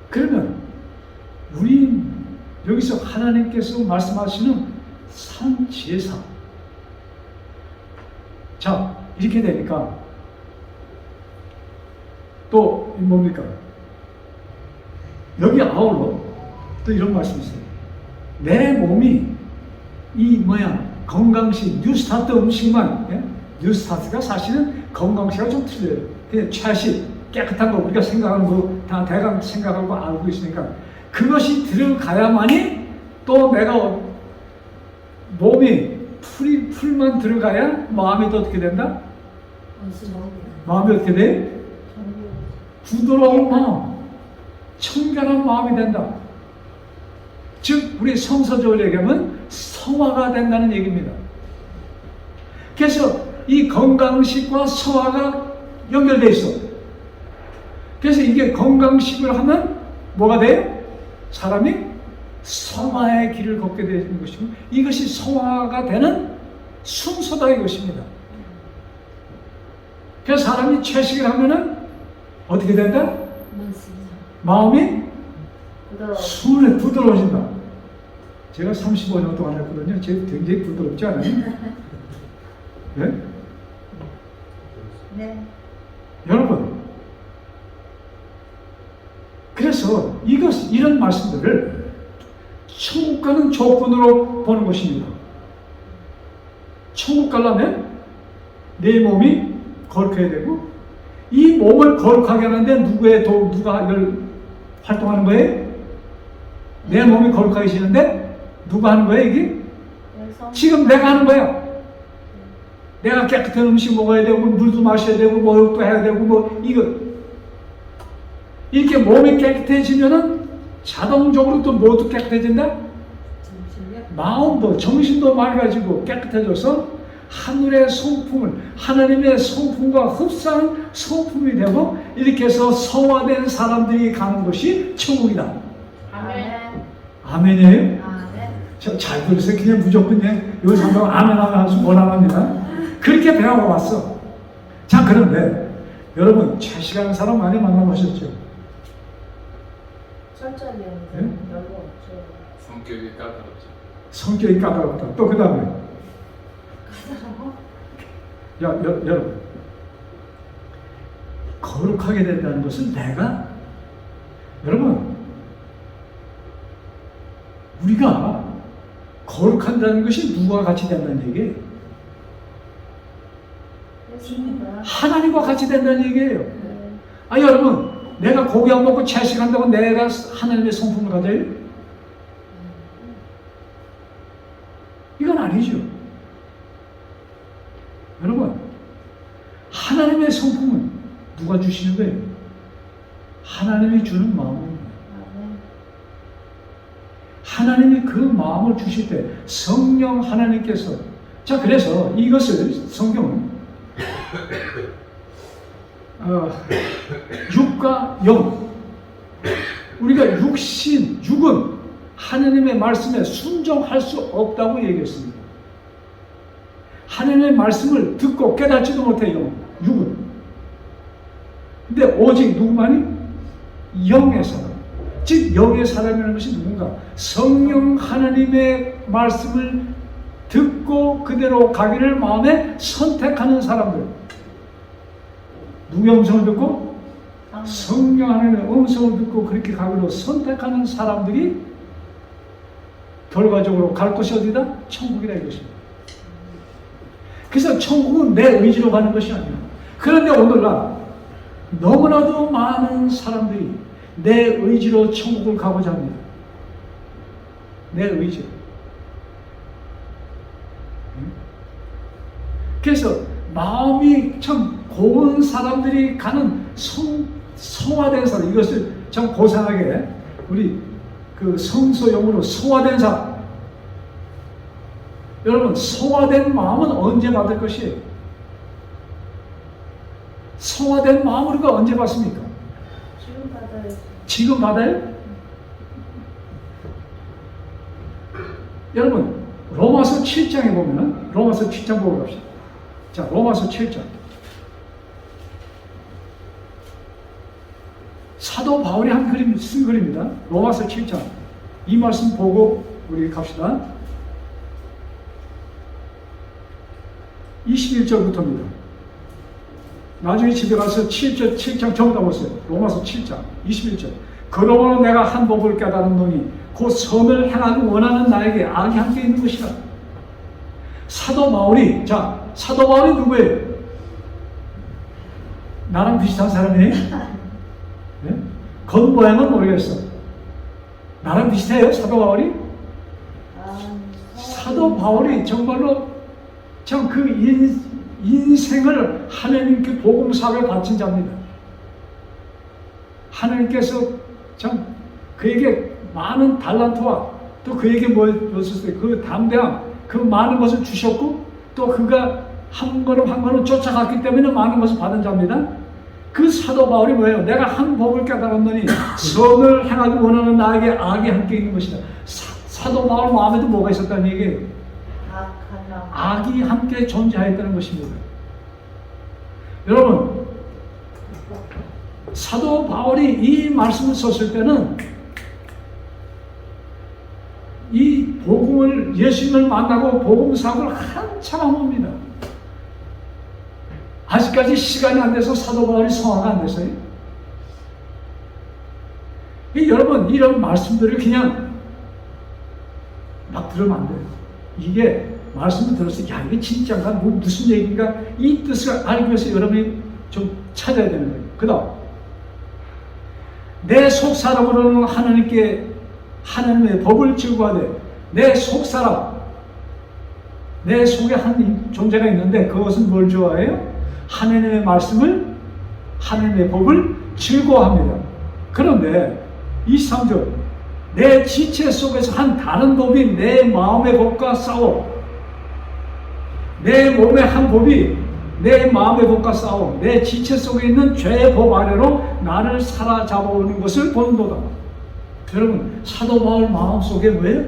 그러면 우리 여기서 하나님께서 말씀하시는 산제사. 자, 이렇게 되니까 또 뭡니까? 여기 아울러 또 이런 말씀이 있어요. 내 몸이 이 건강식 뉴스타트 음식만, 예? 뉴스타트가 사실은 건강식하고 좀 틀려요. 그냥 채식, 깨끗한 거 우리가 생각하는 거 다 대강 생각하고 알고 있으니까 그것이 들어가야만이 또 내가 몸이 풀만 들어가야 마음이 또 어떻게 된다? 마음이 어떻게 돼? 부드러운 마음, 청결한 마음이 된다. 즉 우리 성서적으로 얘기하면 성화가 된다는 얘기입니다. 그래서 이 건강식과 성화가 연결되어 있어. 그래서 이게 건강식을 하면 뭐가 돼? 사람이 성화의 길을 걷게 되는 것이고 이것이 성화가 되는 순서다 이것입니다. 그래서 사람이 채식을 하면은 어떻게 된다? 마음이 순해 부드러워진다. 제가 35년 동안 했거든요. 제가 굉장히 부드럽지 않아요? 네? 네. 여러분, 그래서 이런 말씀들을 천국 가는 조건으로 보는 것입니다. 천국 가려면 내 몸이 거룩해야 되고 이 몸을 거룩하게 하는데 누가 활동하는 거예요? 내 몸이 거룩하게 지는데 누가 하는 거예요 이게? 지금 내가 하는 거야. 내가 깨끗한 음식 먹어야 되고 물도 마셔야 되고 목욕도 해야 되고 이거 이렇게 몸이 깨끗해지면은 자동적으로 또 뭐도 깨끗해진다? 마음도 정신도 맑아지고 깨끗해져서 하늘의 성품을 하나님의 성품과 흡사한 성품이 되고 이렇게 해서 성화된 사람들이 가는 것이 천국이다. 아멘. 아멘이에요? 아멘. 잘 들으세요. 그냥 무조건 여기 상담 아멘 하면서 원합니다. 그렇게 배워왔어. 자, 그런데 여러분 채식하는 사람 많이 만나보셨죠? 천천히 네? 별로 없죠. 성격이 까다롭죠. 성격이 까다롭다. 또 그 다음에 여러분 거룩하게 된다는 것은 여러분 우리가 거룩한다는 것이 누구와 같이 된다는 얘기예요? 하나님과 같이 된다는 얘기예요. 네. 여러분 내가 고기 안 먹고 채식한다고 내가 하나님의 성품을 가져요? 이건 아니죠. 여러분 하나님의 성품은 누가 주시는 거예요? 하나님이 주는 마음입니다. 하나님이 그 마음을 주실 때 성령 하나님께서 자 그래서 이것을 성경은 육과 영 우리가 육은 하나님의 말씀에 순종할 수 없다고 얘기했습니다. 하나님의 말씀을 듣고 깨닫지도 못해요. 육은. 근데 오직 누구만이? 영의 사람. 즉 영의 사람이라는 것이 누군가? 성령 하나님의 말씀을 듣고 그대로 가기를 마음에 선택하는 사람들. 누구의 음성을 듣고? 성령 하나님의 음성을 듣고 그렇게 가기로 선택하는 사람들이 결과적으로 갈 곳이 어디다? 천국이라 이것입니다. 그래서 천국은 내 의지로 가는 것이 아니야. 그런데 오늘날 너무나도 많은 사람들이 내 의지로 천국을 가고자 합니다. 내 의지로. 그래서 마음이 참 고운 사람들이 가는 성화된 사람, 이것을 참 고상하게 우리 그 성서용어로 성화된 사람. 여러분 성화된 마음은 언제 받을 것이에요? 성화된 마음을 우리가 언제 받습니까? 지금 받아요. 지금 받아요? 여러분 로마서 7장에 보면은 로마서 7장 보고 갑시다. 자, 로마서 7장. 사도 바울이 한 글임, 쓴 글입니다. 로마서 7장. 이 말씀 보고 우리 갑시다. 21절부터입니다. 나중에 집에 가서 7장 적어다 보세요. 로마서 7장 21절. 그러므로 내가 한 법을 깨달았노니 곧 선을 행하기 원하는 나에게 악이 함께 있는 것이라. 사도 바울이, 자, 사도 바울이 누구예요? 나랑 비슷한 사람이에요? 네? 겉모양은 모르겠어. 나랑 비슷해요, 사도 바울이? 사도 바울이 정말로 참 그 인생을 하나님께 복음사를 바친 자입니다. 하나님께서 참 그에게 많은 달란트와 또 그에게 뭐였었어요? 그 담대함, 그 많은 것을 주셨고 또 그가 한 걸음 한 걸음 쫓아갔기 때문에 많은 것을 받은 자입니다. 그 사도 바울이 뭐예요? 내가 한 법을 깨달았노니 선을 행하기 원하는 나에게 악이 함께 있는 것이다. 사도 바울 마음에도 뭐가 있었다는 얘기예요? 악이 함께 존재하였다는 것입니다. 여러분, 사도 바울이 이 말씀을 썼을 때는 이 복음을, 예수님을 만나고 복음 사역을 한참 한 겁니다. 아직까지 시간이 안 돼서 사도 바울이 성화가 안 됐어요. 여러분, 이런 말씀들을 그냥 막 들으면 안 돼요. 이게 말씀을 들었을 때, 야, 이게 진짜인가? 무슨 얘기인가? 이 뜻을 알기 위해서 여러분이 좀 찾아야 되는 거예요. 그 다음, 내 속사람으로는 하나님께 하나님의 법을 즐거워하되, 내 속사람, 내 속에 한 존재가 있는데 그것은 뭘 좋아해요? 하나님의 말씀을, 하나님의 법을 즐거워합니다. 그런데 23절, 내 지체 속에서 한 다른 법이 내 마음의 법과 싸워. 내 몸의 한 법이 내 마음의 법과 싸워. 내 지체 속에 있는 죄의 법 아래로 나를 사로잡아오는 것을 보는도다. 여러분, 사도 바울 마음 속에 뭐예요?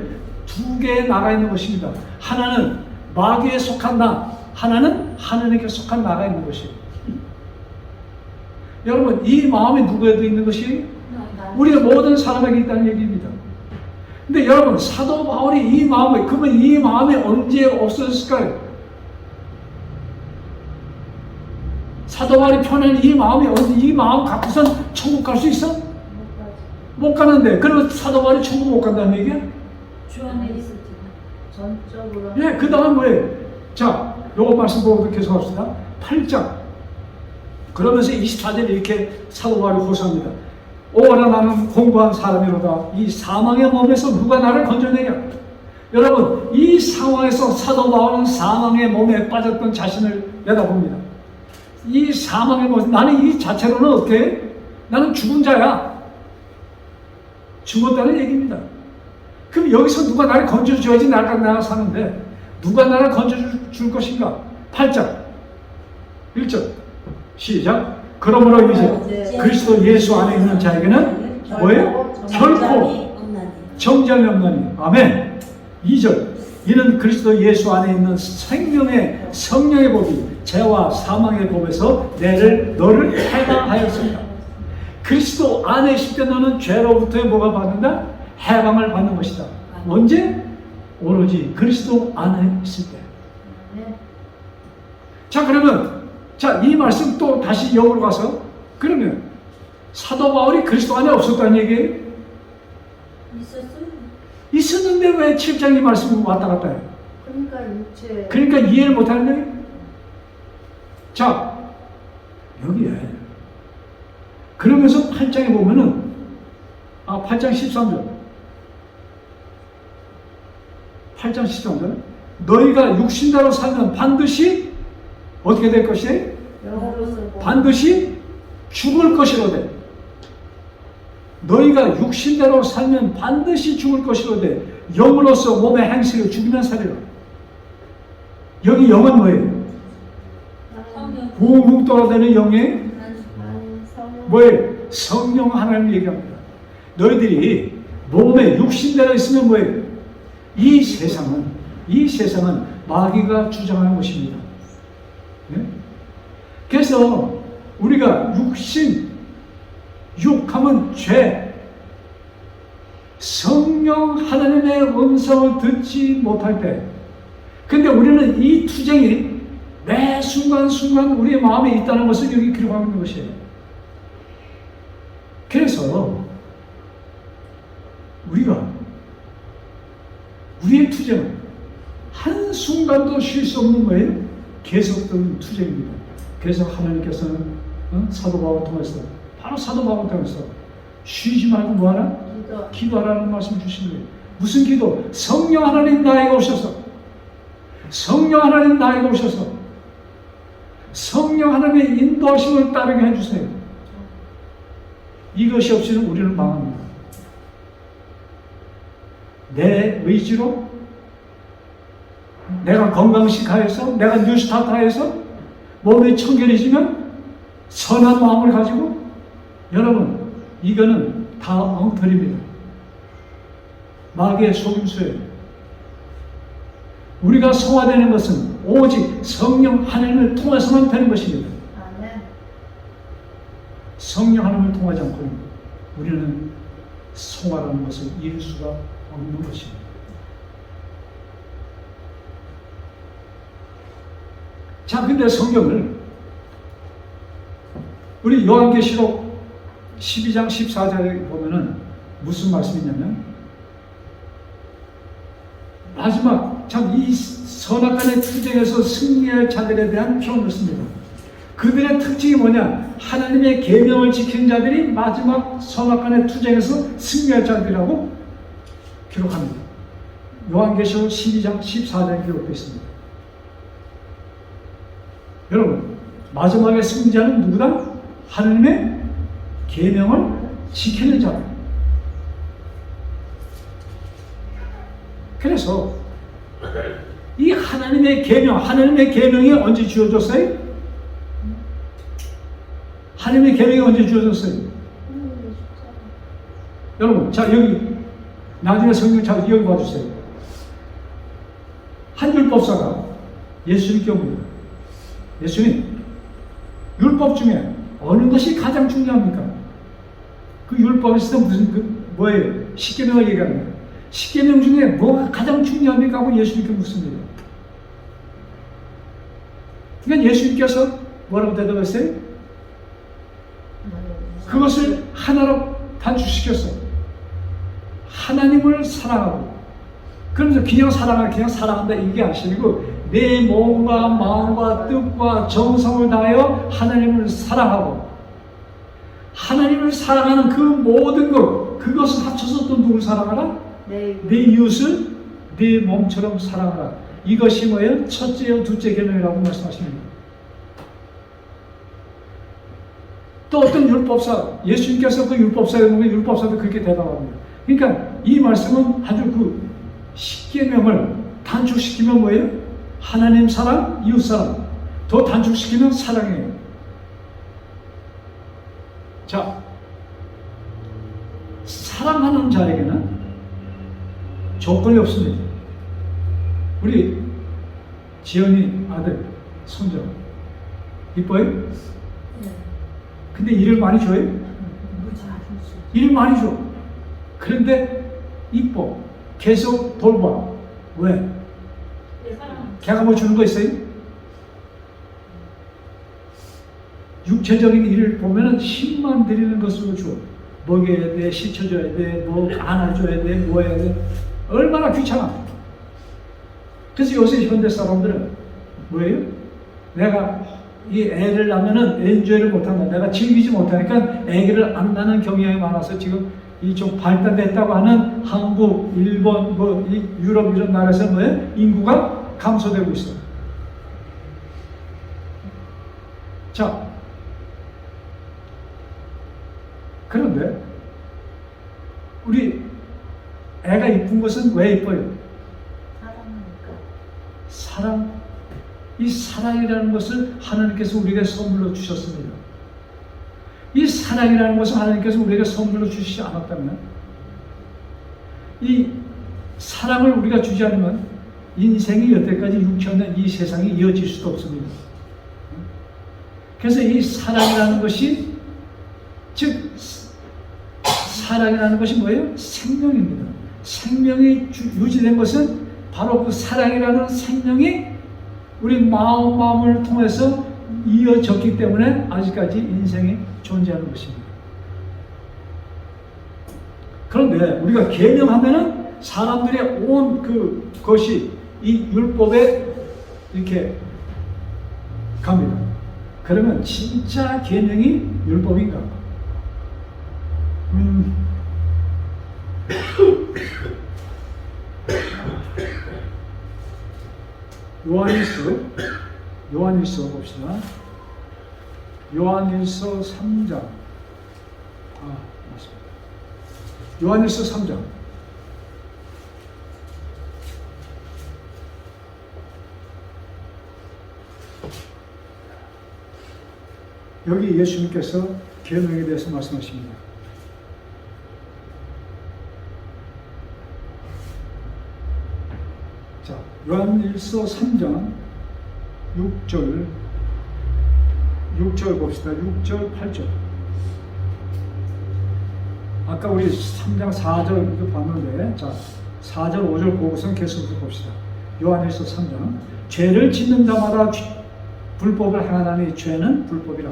두 개의 나가 있는 것입니다. 하나는 마귀에 속한 나, 하나는 하나님께 속한 나가 있는 것이에요. 여러분, 이 마음이 누구에도 있는 것이 우리의 모든 사람에게 있다는 얘기입니다. 근데 여러분, 사도 바울이 이 마음에, 그러면 이 마음이 언제 없어졌을까요? 사도 바울이 펴낸 이 마음이 언제, 이 마음 갖고선 천국 갈 수 있어? 못 가는데, 그러면 사도 바울이 천국 못 간다는 얘기야? 주 안에 있었지. 전적으로. 예, 그 다음 뭐예요? 자, 요거 말씀 보고 계속합시다. 8장. 그러면서 24절에 이렇게 사도 바울이 호소합니다. 오라 나는 공부한 사람이로다. 이 사망의 몸에서 누가 나를 건져내랴. 여러분, 이 상황에서 사도 바울은 사망의 몸에 빠졌던 자신을 내다봅니다. 이 사망의 몸, 나는 이 자체로는 어떻게 해? 나는 죽은 자야. 죽었다는 얘기입니다. 그럼 여기서 누가 나를 건져줘야지 나가 사는데 누가 나를 건져줄 것인가? 8장 1절 시작. 그러므로 이제 그리스도 예수 안에 있는 자에게는 뭐예요? 결코 정죄함이 없나니. 아멘. 2절 이는 그리스도 예수 안에 있는 생명의 성령의 법이 죄와 사망의 법에서 너를 해방하였습니다. 그리스도 안에 있을 때 너는 죄로부터의 뭐가 받는다? 해방을 받는 것이다. 언제? 오로지 그리스도 안에 있을 때. 자, 그러면 자, 이 말씀 또 다시 역으로 가서 그러면 사도 바울이 그리스도 안에 없었다는 얘기예요? 있었어요. 있었는데 왜 7장 이 말씀 왔다 갔다 해요? 그러니까 육체. 그러니까 이해를 못하는 거예요? 자, 여기에 그러면서 8장에 보면은 8장 13절 8장 13절 너희가 육신대로 살면 반드시 어떻게 될 것이에요? 반드시 죽을 것이로되 너희가 육신대로 살면 반드시 죽을 것이로되 영으로서 몸의 행실을 죽이면 살리라. 여기 영은 뭐예요? 붕붕 떠다니는 영이 뭐예요? 성령 하나님을 얘기합니다. 너희들이 몸에 육신대로 있으면 뭐예요? 이 세상은 마귀가 주장하는 것입니다. 네? 그래서 우리가 육신, 육하면 죄. 성령 하나님의 음성을 듣지 못할 때. 근데 우리는 이 투쟁이 매 순간순간 우리의 마음에 있다는 것을 여기 기록하고 있는 것이에요. 그래서 우리가 우리의 투쟁은 한순간도 쉴 수 없는 거예요. 계속되는 투쟁입니다. 그래서 하나님께서는 사도 바울을 통해서 바로 사도 바울을 통해서 쉬지 말고 뭐하라? 기도하라는 말씀을 주시는 거예요. 무슨 기도? 성령 하나님 나에게 오셔서, 성령 하나님 나에게 오셔서 성령 하나님의 인도하심을 따르게 해주세요. 이것이 없이는 우리는 망합니다. 내 의지로, 내가 건강식 하여서, 내가 뉴스타트 하여서 몸이 청결해지면 선한 마음을 가지고, 여러분 이거는 다 엉터리입니다. 마귀의 속임수예요. 우리가 성화되는 것은 오직 성령 하나님을 통해서만 되는 것입니다. 아멘. 성령 하나님을 통하지 않고는 우리는 성화라는 것을 이룰 수가 없는 것입니다. 자, 근데 성경을 우리 요한계시록 12장 14절에 보면은 무슨 말씀이냐면, 마지막 참 이 선악간의 투쟁에서 승리할 자들에 대한 표현을 씁니다. 그들의 특징이 뭐냐? 하나님의 계명을 지킨 자들이 마지막 선악간의 투쟁에서 승리할 자들이라고 기록합니다. 요한계시록 12장 14절에 기록되어 있습니다. 여러분, 마지막에 승자는 누구다? 하나님의 계명을 지키는 자. 그래서 이 하나님의 계명, 하나님의 계명이 언제 주어졌어요? 하나님의 계명이 언제 주어졌어요? 여러분, 자 여기 나중에 성경 잘 여기 봐주세요. 한 율법사가 예수님께 옵니다. 예수님, 율법 중에 어느 것이 가장 중요합니까? 그 율법에서 무슨 뭐예요? 십계명을 얘기합니다. 십계명 중에 뭐가 가장 중요합니까? 하고 예수님께 묻습니다. 그러니까 예수님께서 뭐라고 대답했어요? 그것을 하나로 단축시켰어. 하나님을 사랑하고. 그러면서 그냥 사랑한다 이게 아니고 내 몸과 마음과 뜻과 정성을 다하여 하나님을 사랑하고, 하나님을 사랑하는 그 모든 것, 그것을 합쳐서 또 누굴 사랑하라? 내 이웃을 내 몸처럼 사랑하라. 이것이 뭐예요? 첫째요 둘째 계명이라고 말씀하십니다. 또 어떤 율법사, 예수님께서 그 율법사에 보면 율법사도 그렇게 대답합니다. 그러니까 이 말씀은 아주 그 십계명을 단축시키면 뭐예요? 하나님 사랑, 이웃 사랑. 더 단축시키면 사랑이에요. 자, 사랑하는 자에게는 조건이 없습니다. 우리 지연이 아들, 손자 이뻐요? 네. 근데 일을 많이 줘요? 일을 많이 줘. 그런데 이뻐. 계속 돌봐. 왜? 걔가 뭐 주는 거 있어요? 육체적인 일을 보면은 힘만 들이는 것으로 줘. 먹여야 돼, 씻어줘야 돼, 뭐 안아줘야 돼, 뭐 해야 돼. 얼마나 귀찮아. 그래서 요새 현대 사람들은 뭐예요? 내가 이 애를 낳으면은 엔조이를 못한다. 내가 즐기지 못하니까 애기를 안 낳는 경향이 많아서 지금 이 좀 발달됐다고 하는 한국, 일본, 뭐 이 유럽 이런 나라에서 뭐예요? 인구가 감소되고 있어요. 자, 그런데 우리 애가 이쁜 것은 왜 이뻐요? 사랑하니까. 사랑. 이 사랑이라는 것을 하나님께서 우리에게 선물로 주셨습니다. 이 사랑이라는 것을 하나님께서 우리에게 선물로 주시지 않았다면, 이 사랑을 우리가 주지 않으면 인생이 여태까지 육체는 이 세상이 이어질 수도 없습니다. 그래서 이 사랑이라는 것이, 즉 사랑이라는 것이 뭐예요? 생명입니다. 생명이 유지된 것은 바로 그 사랑이라는 생명이 우리 마음을 통해서 이어졌기 때문에 아직까지 인생이 존재하는 것입니다. 그런데 우리가 계명하면은 사람들의 온 그것이 이 율법에 이렇게 갑니다. 그러면 진짜 계명이 율법인가? 요한일서 봅시다. 요한일서 3장. 맞습니다. 요한일서 3장. 여기 예수님께서 계명에 대해서 말씀하십니다. 자, 요한일서 3장 6절 봅시다. 6절, 8절. 아까 우리 3장 4절도 봤는데, 자, 4절, 5절 보고선 계속해서 봅시다. 요한일서 3장. 죄를 짓는 자마다 불법을 행하나니 죄는 불법이라.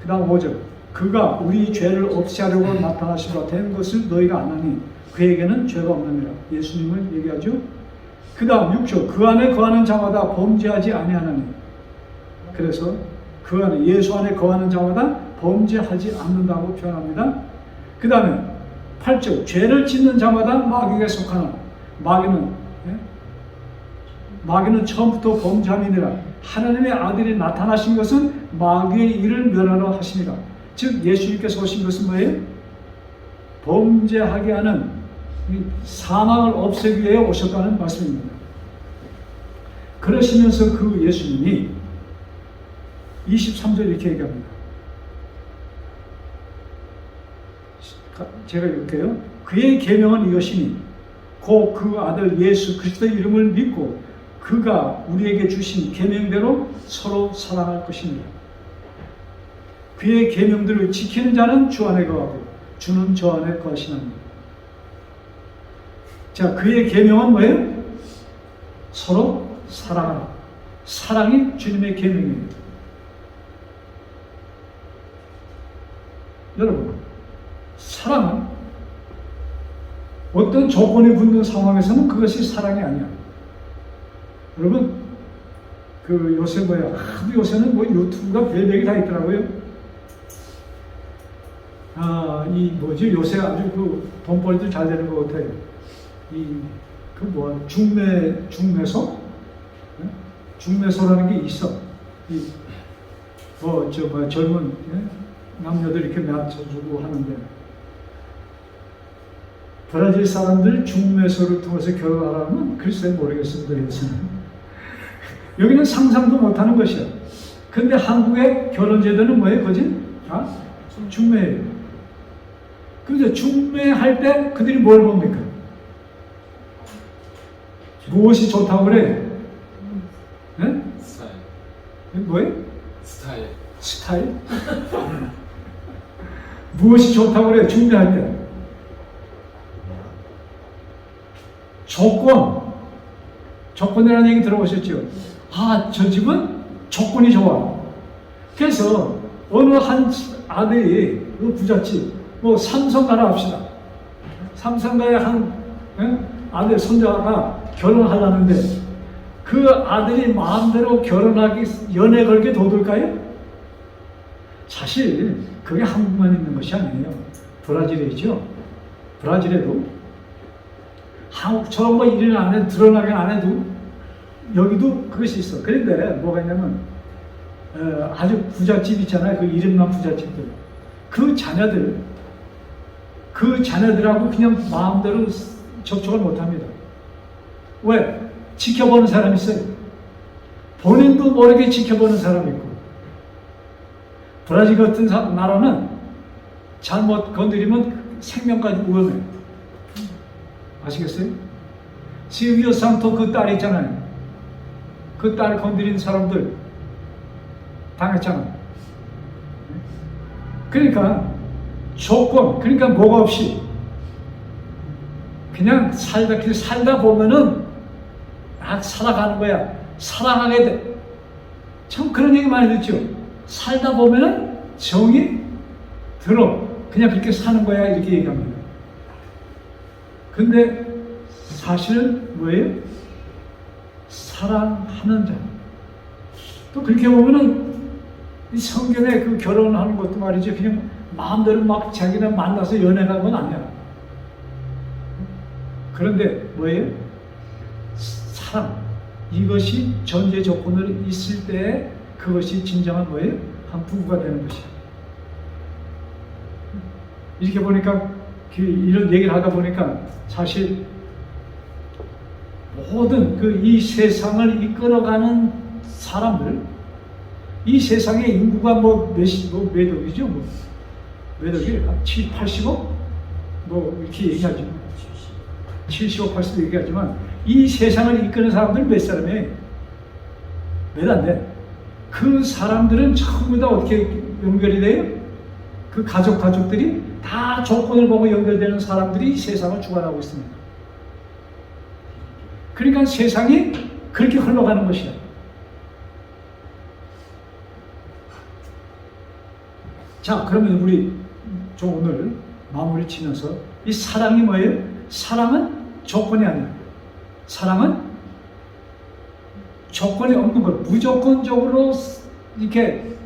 그 다음 5절. 그가 우리 죄를 없이 하려고 나타나시바 된 것을 너희가 아나니 그에게는 죄가 없느니라. 예수님을 얘기하죠. 그 다음 6절. 그 안에 거하는 자마다 범죄하지 아니하나니. 그래서 그 안에 예수 안에 거하는 자마다 범죄하지 않는다고 표현합니다. 그 다음에 8절. 죄를 짓는 자마다 마귀에 속하나. 마귀는 처음부터 범죄함이니라. 하나님의 아들이 나타나신 것은 마귀의 일을 멸하러 하심이라. 즉 예수님께서 오신 것은 뭐예요? 범죄하게 하는 사망을 없애기 위해 오셨다는 말씀입니다. 그러시면서 그 예수님이 23절 이렇게 얘기합니다. 제가 읽을게요. 그의 계명은 이것이니 곧 그 아들 예수 그리스도의 이름을 믿고 그가 우리에게 주신 계명대로 서로 사랑할 것입니다. 그의 계명들을 지키는 자는 주 안에 거하고 주는 저 안에 거하시나니. 자, 그의 계명은 뭐예요? 서로 사랑하라. 사랑이 주님의 계명입니다. 여러분, 사랑은 어떤 조건이 붙는 상황에서는 그것이 사랑이 아니야. 여러분, 요새 요새는 유튜브가 별백이 다 있더라고요. 요새 아주 돈벌이도 잘 되는 것 같아요. 중매소? 중매소라는 게 있어. 젊은 남녀들 이렇게 맞춰주고 하는데, 브라질 사람들 중매소를 통해서 결혼하라면 글쎄 모르겠습니다. 요새는. 여기는 상상도 못하는 것이야. 근데 한국의 결혼제도는 뭐예요? 그지? 중매예요. 그런데 중매할 때 그들이 뭘 봅니까? 무엇이 좋다고 그래? 네? 스타일. 뭐예요? 스타일. 무엇이 좋다고 그래? 중매할 때. 조건이라는 얘기 들어보셨죠? 저 집은 조건이 좋아. 그래서 어느 한 아들이 부잣집, 삼성가라 합시다. 삼성가의 한 아들 손자가 결혼하려는데 그 아들이 마음대로 연애 걸게 도둘까요? 사실 그게 한국만 있는 것이 아니에요. 브라질에 있죠. 브라질에도 한국처럼 일을 안 해도 드러나게 안 해도 여기도 그것이 있어. 그런데 뭐가 있냐면 아주 부잣집 있잖아요. 그 이름난 부잣집들. 그 자녀들하고 그냥 마음대로 접촉을 못합니다. 왜? 지켜보는 사람이 있어요. 본인도 모르게 지켜보는 사람이 있고. 브라질 같은 나라는 잘못 건드리면 생명까지 위험해요. 아시겠어요? 실비오 상토 그 딸 있잖아요. 그 딸 건드린 사람들 당했잖아. 그러니까 조건, 그러니까 뭐가 없이 그냥 살다 보면은 막 살아가는 거야. 사랑하게 돼. 참 그런 얘기 많이 듣죠. 살다 보면은 정이 들어. 그냥 그렇게 사는 거야. 이렇게 얘기합니다. 근데 사실은 뭐예요? 사랑하는 자. 또 그렇게 보면은 이 성경에 그 결혼하는 것도 말이죠. 그냥 마음대로 막 자기랑 만나서 연애하는 건 아니야. 그런데 뭐예요? 사랑. 이것이 전제 조건으로 있을 때 그것이 진정한 뭐예요? 한 부부가 되는 것이야. 이렇게 보니까 이런 얘기를 하다 보니까 사실 모든 이 세상을 이끌어가는 사람들, 이 세상의 인구가 몇 억이죠? 몇 억이? 7, 80억? 이렇게 얘기하죠. 70억, 80억 얘기하지만 이 세상을 이끄는 사람들 몇 사람이에요? 몇 안 돼. 그 사람들은 전부 다 어떻게 연결이 돼요? 그 가족들이 다 조건을 보고 연결되는 사람들이 세상을 주관하고 있습니다. 그러니까 세상이 그렇게 흘러가는 것이야. 자, 그러면 우리 좀 오늘 마무리 치면서 이 사랑이 뭐예요? 사랑은 조건이 아니야. 사랑은 조건이 없는 것. 무조건적으로 이렇게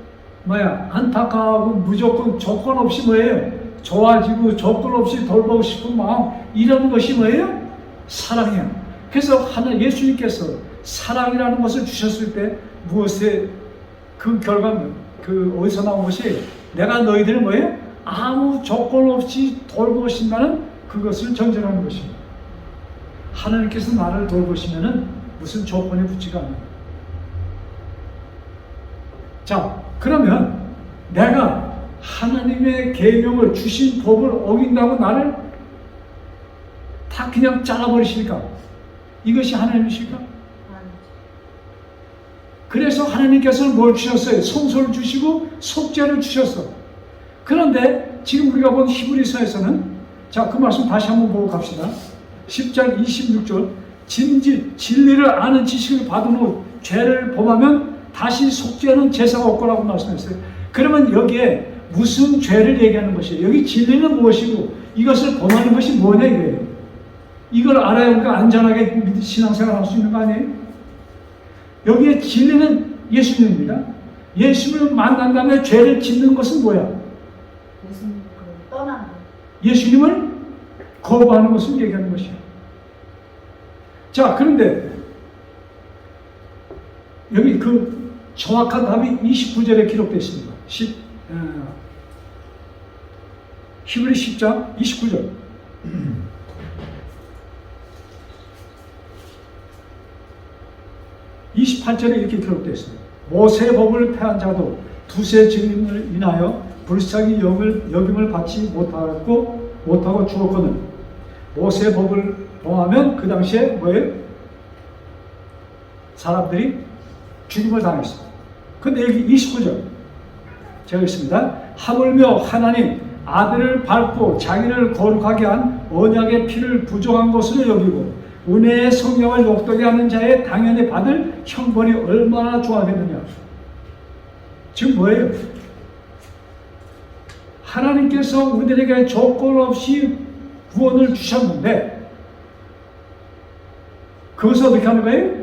안타까워하고 무조건 조건 없이 뭐예요? 좋아지고 조건 없이 돌보고 싶은 마음, 이런 것이 뭐예요? 사랑이야. 그래서 예수님께서 사랑이라는 것을 주셨을 때 무엇에 그 결과는 어디서 나온 것이 내가 너희들을 뭐예요? 아무 조건 없이 돌보신다는 그것을 전제하는 것입니다. 하나님께서 나를 돌보시면은 무슨 조건이 붙지가 않아요. 자, 그러면 내가 하나님의 계명을 주신 법을 어긴다고 나를 다 그냥 잘라버리십니까? 이것이 하나님이십니까? 그래서 하나님께서는 뭘 주셨어요? 성소를 주시고 속죄를 주셨어. 그런데 지금 우리가 본 히브리서에서는 자, 그 말씀 다시 한번 보고 갑시다. 10장 26절 진리를 아는 지식을 받은 후 죄를 범하면 다시 속죄하는 제사가 없고라고 말씀했어요. 그러면 여기에 무슨 죄를 얘기하는 것이에요? 여기 진리는 무엇이고 이것을 범하는 것이 뭐냐 이거예요. 이걸 알아야 우리가 안전하게 신앙생활 할 수 있는 거 아니에요? 여기에 진리는 예수님입니다. 예수님을 만난 다음에 죄를 짓는 것은 뭐야? 예수님 떠난 거. 예수님을 거부하는 것을 얘기하는 것이야. 자, 그런데 여기 정확한 답이 29절에 기록되어 있습니다. 히브리 10장 29절. (28절에) 이렇게 기록되어 있습니다. 모세의 법을 폐한 자도 두세 증인을 인하여 불쌍히 여김을 받지 못하고 죽었거든. 모세의 법을 범하면 그 당시에 뭐예요? 사람들이 죽임을 당했습니다. 근데 여기 29절 제가 읽습니다. 하물며 하나님 아들을 밟고 자기를 거룩하게 한 언약의 피를 부정한 것으로 여기고 은혜의 성령을 욕되게 하는 자의 당연히 받을 형벌이 얼마나 좋아하겠느냐. 지금 뭐예요? 하나님께서 우리들에게 조건 없이 구원을 주셨는데 그것을 어떻게 하는 거예요?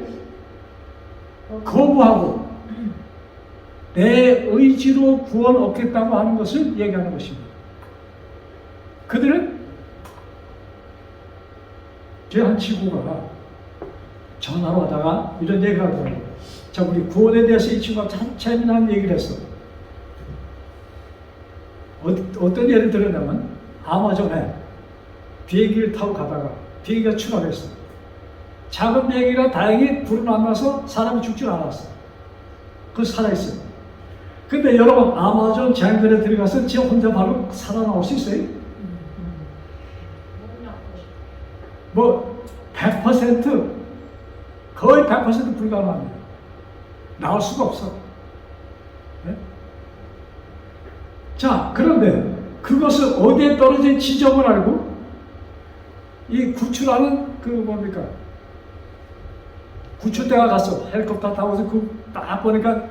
거부하고 내 의지로 구원 얻겠다고 하는 것을 얘기하는 것입니다. 그들은 제 한 친구가 전화로 하다가 이런 얘기를 하더라고요. 자, 우리 구원에 대해서 이 친구가 참 재미난 얘기를 했어. 어떤 예를 들었냐면 아마존에 비행기를 타고 가다가 비행기가 추락했어. 작은 비행기가 다행히 불은 안 나서 사람이 죽질 않았어. 그래서 살아있어. 근데 여러분 아마존 장벽에 들어가서 제 혼자 바로 살아나올 수 있어요? 100% 거의 100% 불가능합니다. 나올 수가 없어. 네? 자, 그런데 그것을 어디에 떨어진 지점을 알고 이 구출하는 그 뭡니까? 구출대가 갔어. 헬리콥터 타고서 딱 보니까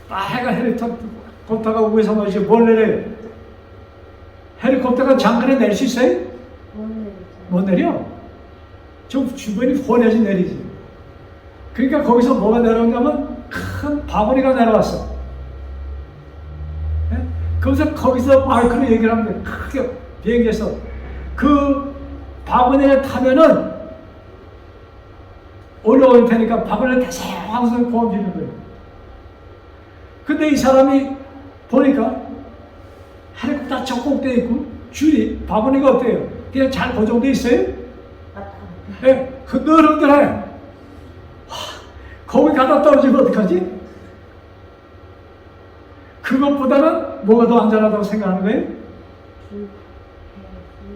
빨간 헬리콥터가 위에서 말이지 뭘 내려요? 헬리콥터가 장거리 내릴 수 있어요? 못 내려. 좀 주변이 훤해지 내리지. 그러니까 거기서 뭐가 내려오냐면 큰 바구니가 내려왔어. 예? 거기서 마이크로 얘기를 하면 돼. 크게 비행기에서 그 바구니에 타면은 올라올 테니까 바구니를 대성하면서 고함 지르는 거예요. 근데 이 사람이 보니까 헬리콥터 저 꼭대에 있고 줄이 바구니가 어때요? 그냥 잘 고정돼 있어요? 예, 흔들흔들해. 거기 가다 떨어지면 어떡하지? 그것보다는 뭐가 더 안전하다고 생각하는 거예요?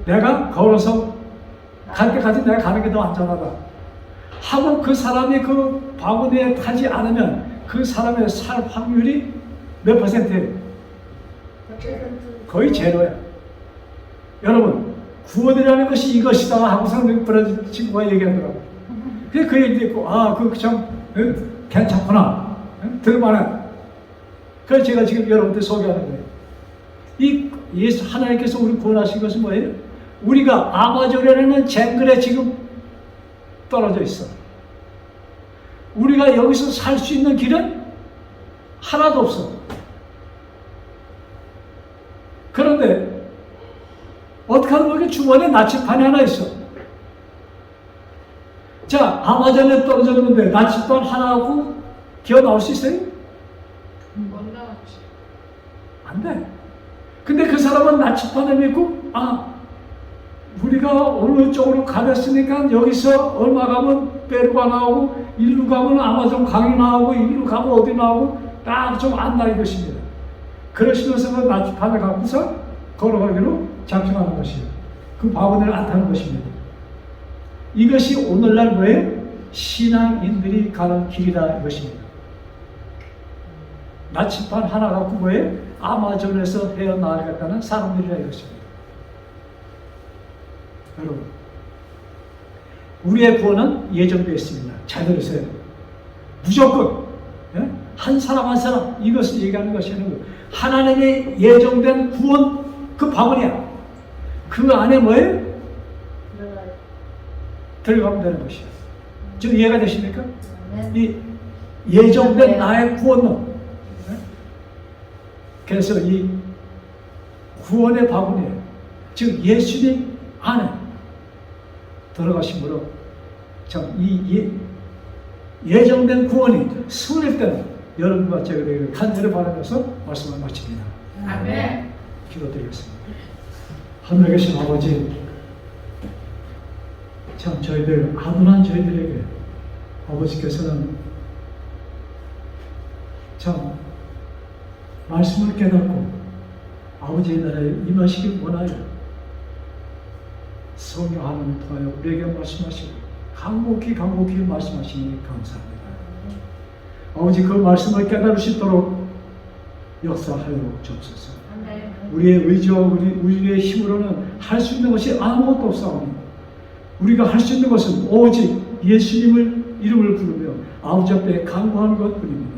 내가 걸어서 갈 때까지 내가 가는 게 더 안전하다 하고 그 사람이 그 바구니에 타지 않으면 그 사람의 살 확률이 몇 퍼센트예요? 거의 제로야. 여러분, 구원이라는 것이 이것이다 하고서는 브라질 친구가 얘기하더라고. 그래서 그 얘기도 있고, 그거 참 괜찮구나. 들만해. 그래서 제가 지금 여러분들 소개하는 거예요. 이 예수 하나님께서 우리 구원하신 것은 뭐예요? 우리가 아마존이라는 쟁글에 지금 떨어져 있어. 우리가 여기서 살 수 있는 길은 하나도 없어. 그런데 어떻게 하면 여기 주머니에 나침판이 하나 있어. 자, 아마존에 떨어졌는데 나침판 하나하고 기어 나올 수 있어요? 못 나왔지. 안 돼. 근데 그 사람은 나침판을 믿고 우리가 어느 쪽으로 가렸으니까 여기서 얼마 가면 페루가 나오고 일루 가면 아마존 강이 나오고 일루 가면 어디 나오고 딱 좀 안다 이것입니다. 그러시면서 그 나침판을 갖고서 걸어가기로 작정하는 것이에요. 그 바구니를 안 타는 것입니다. 이것이 오늘날 뭐예요? 신앙인들이 가는 길이다 이것입니다. 나침판 하나 갖고 뭐예요? 아마존에서 헤어나가겠다는 사람들이라 이것입니다. 여러분, 우리의 구원은 예정되어 있습니다. 잘 들으세요. 무조건 한 사람 한 사람 이것을 얘기하는 것이 아니고 하나님의 예정된 구원 그 바구니야. 그 안에 뭐예요? 들어가면 되는 것이에요. 지금 이해가 되십니까? 이 예정된 나의 구원은 그래서 이 구원의 바구니에 즉 예수님 안에 들어가심으로 참 이 예정된 구원이 승리할 때는 여러분과 제가 되기를 간절히 바라면서 말씀을 마칩니다. 아멘. 기도드리겠습니다. 하늘에 계신 아버지, 참 저희들 아둔한 저희들에게 아버지께서는 참 말씀을 깨닫고 아버지의 나라에 임하시길 원하여 성령 하나님을 통하여 우리에게 말씀하시고 간곡히 말씀하시니 감사합니다. 아버지 그 말씀을 깨달을 수 있도록 역사하여 주옵소서. 우리의 의지와 우리의 힘으로는 할 수 있는 것이 아무것도 없사오니 우리가 할 수 있는 것은 오직 예수님을 이름을 부르며 아버지 앞에 간구하는 것뿐입니다.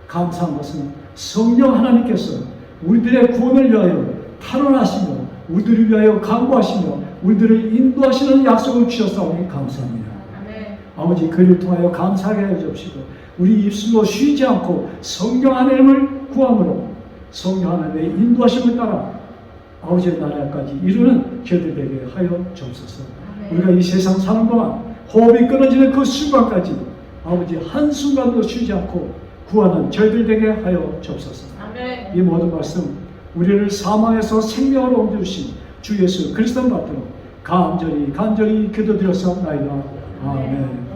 감사한 것은 성령 하나님께서 우리들의 구원을 위하여 탄원하시며 우리들을 위하여 간구하시며 우리들을 인도하시는 약속을 주셨사오니 감사합니다. 아멘. 아버지 그를 통하여 감사하게 하여 주옵시고 우리 입술로 쉬지 않고 성령 하나님을 구함으로 성령 하나님의 인도하심을 따라 아버지의 나라까지 이루는 저희들 되게 하여 주옵소서. 우리가 이 세상 사는 동안 호흡이 끊어지는 그 순간까지 아버지 한순간도 쉬지 않고 구하는 저희들 되게 하여 주옵소서. 아멘. 이 모든 말씀 우리를 사망에서 생명으로 옮겨주신 주 예수 그리스도를 받들어 간절히 기도드렸사옵나이다. 아멘.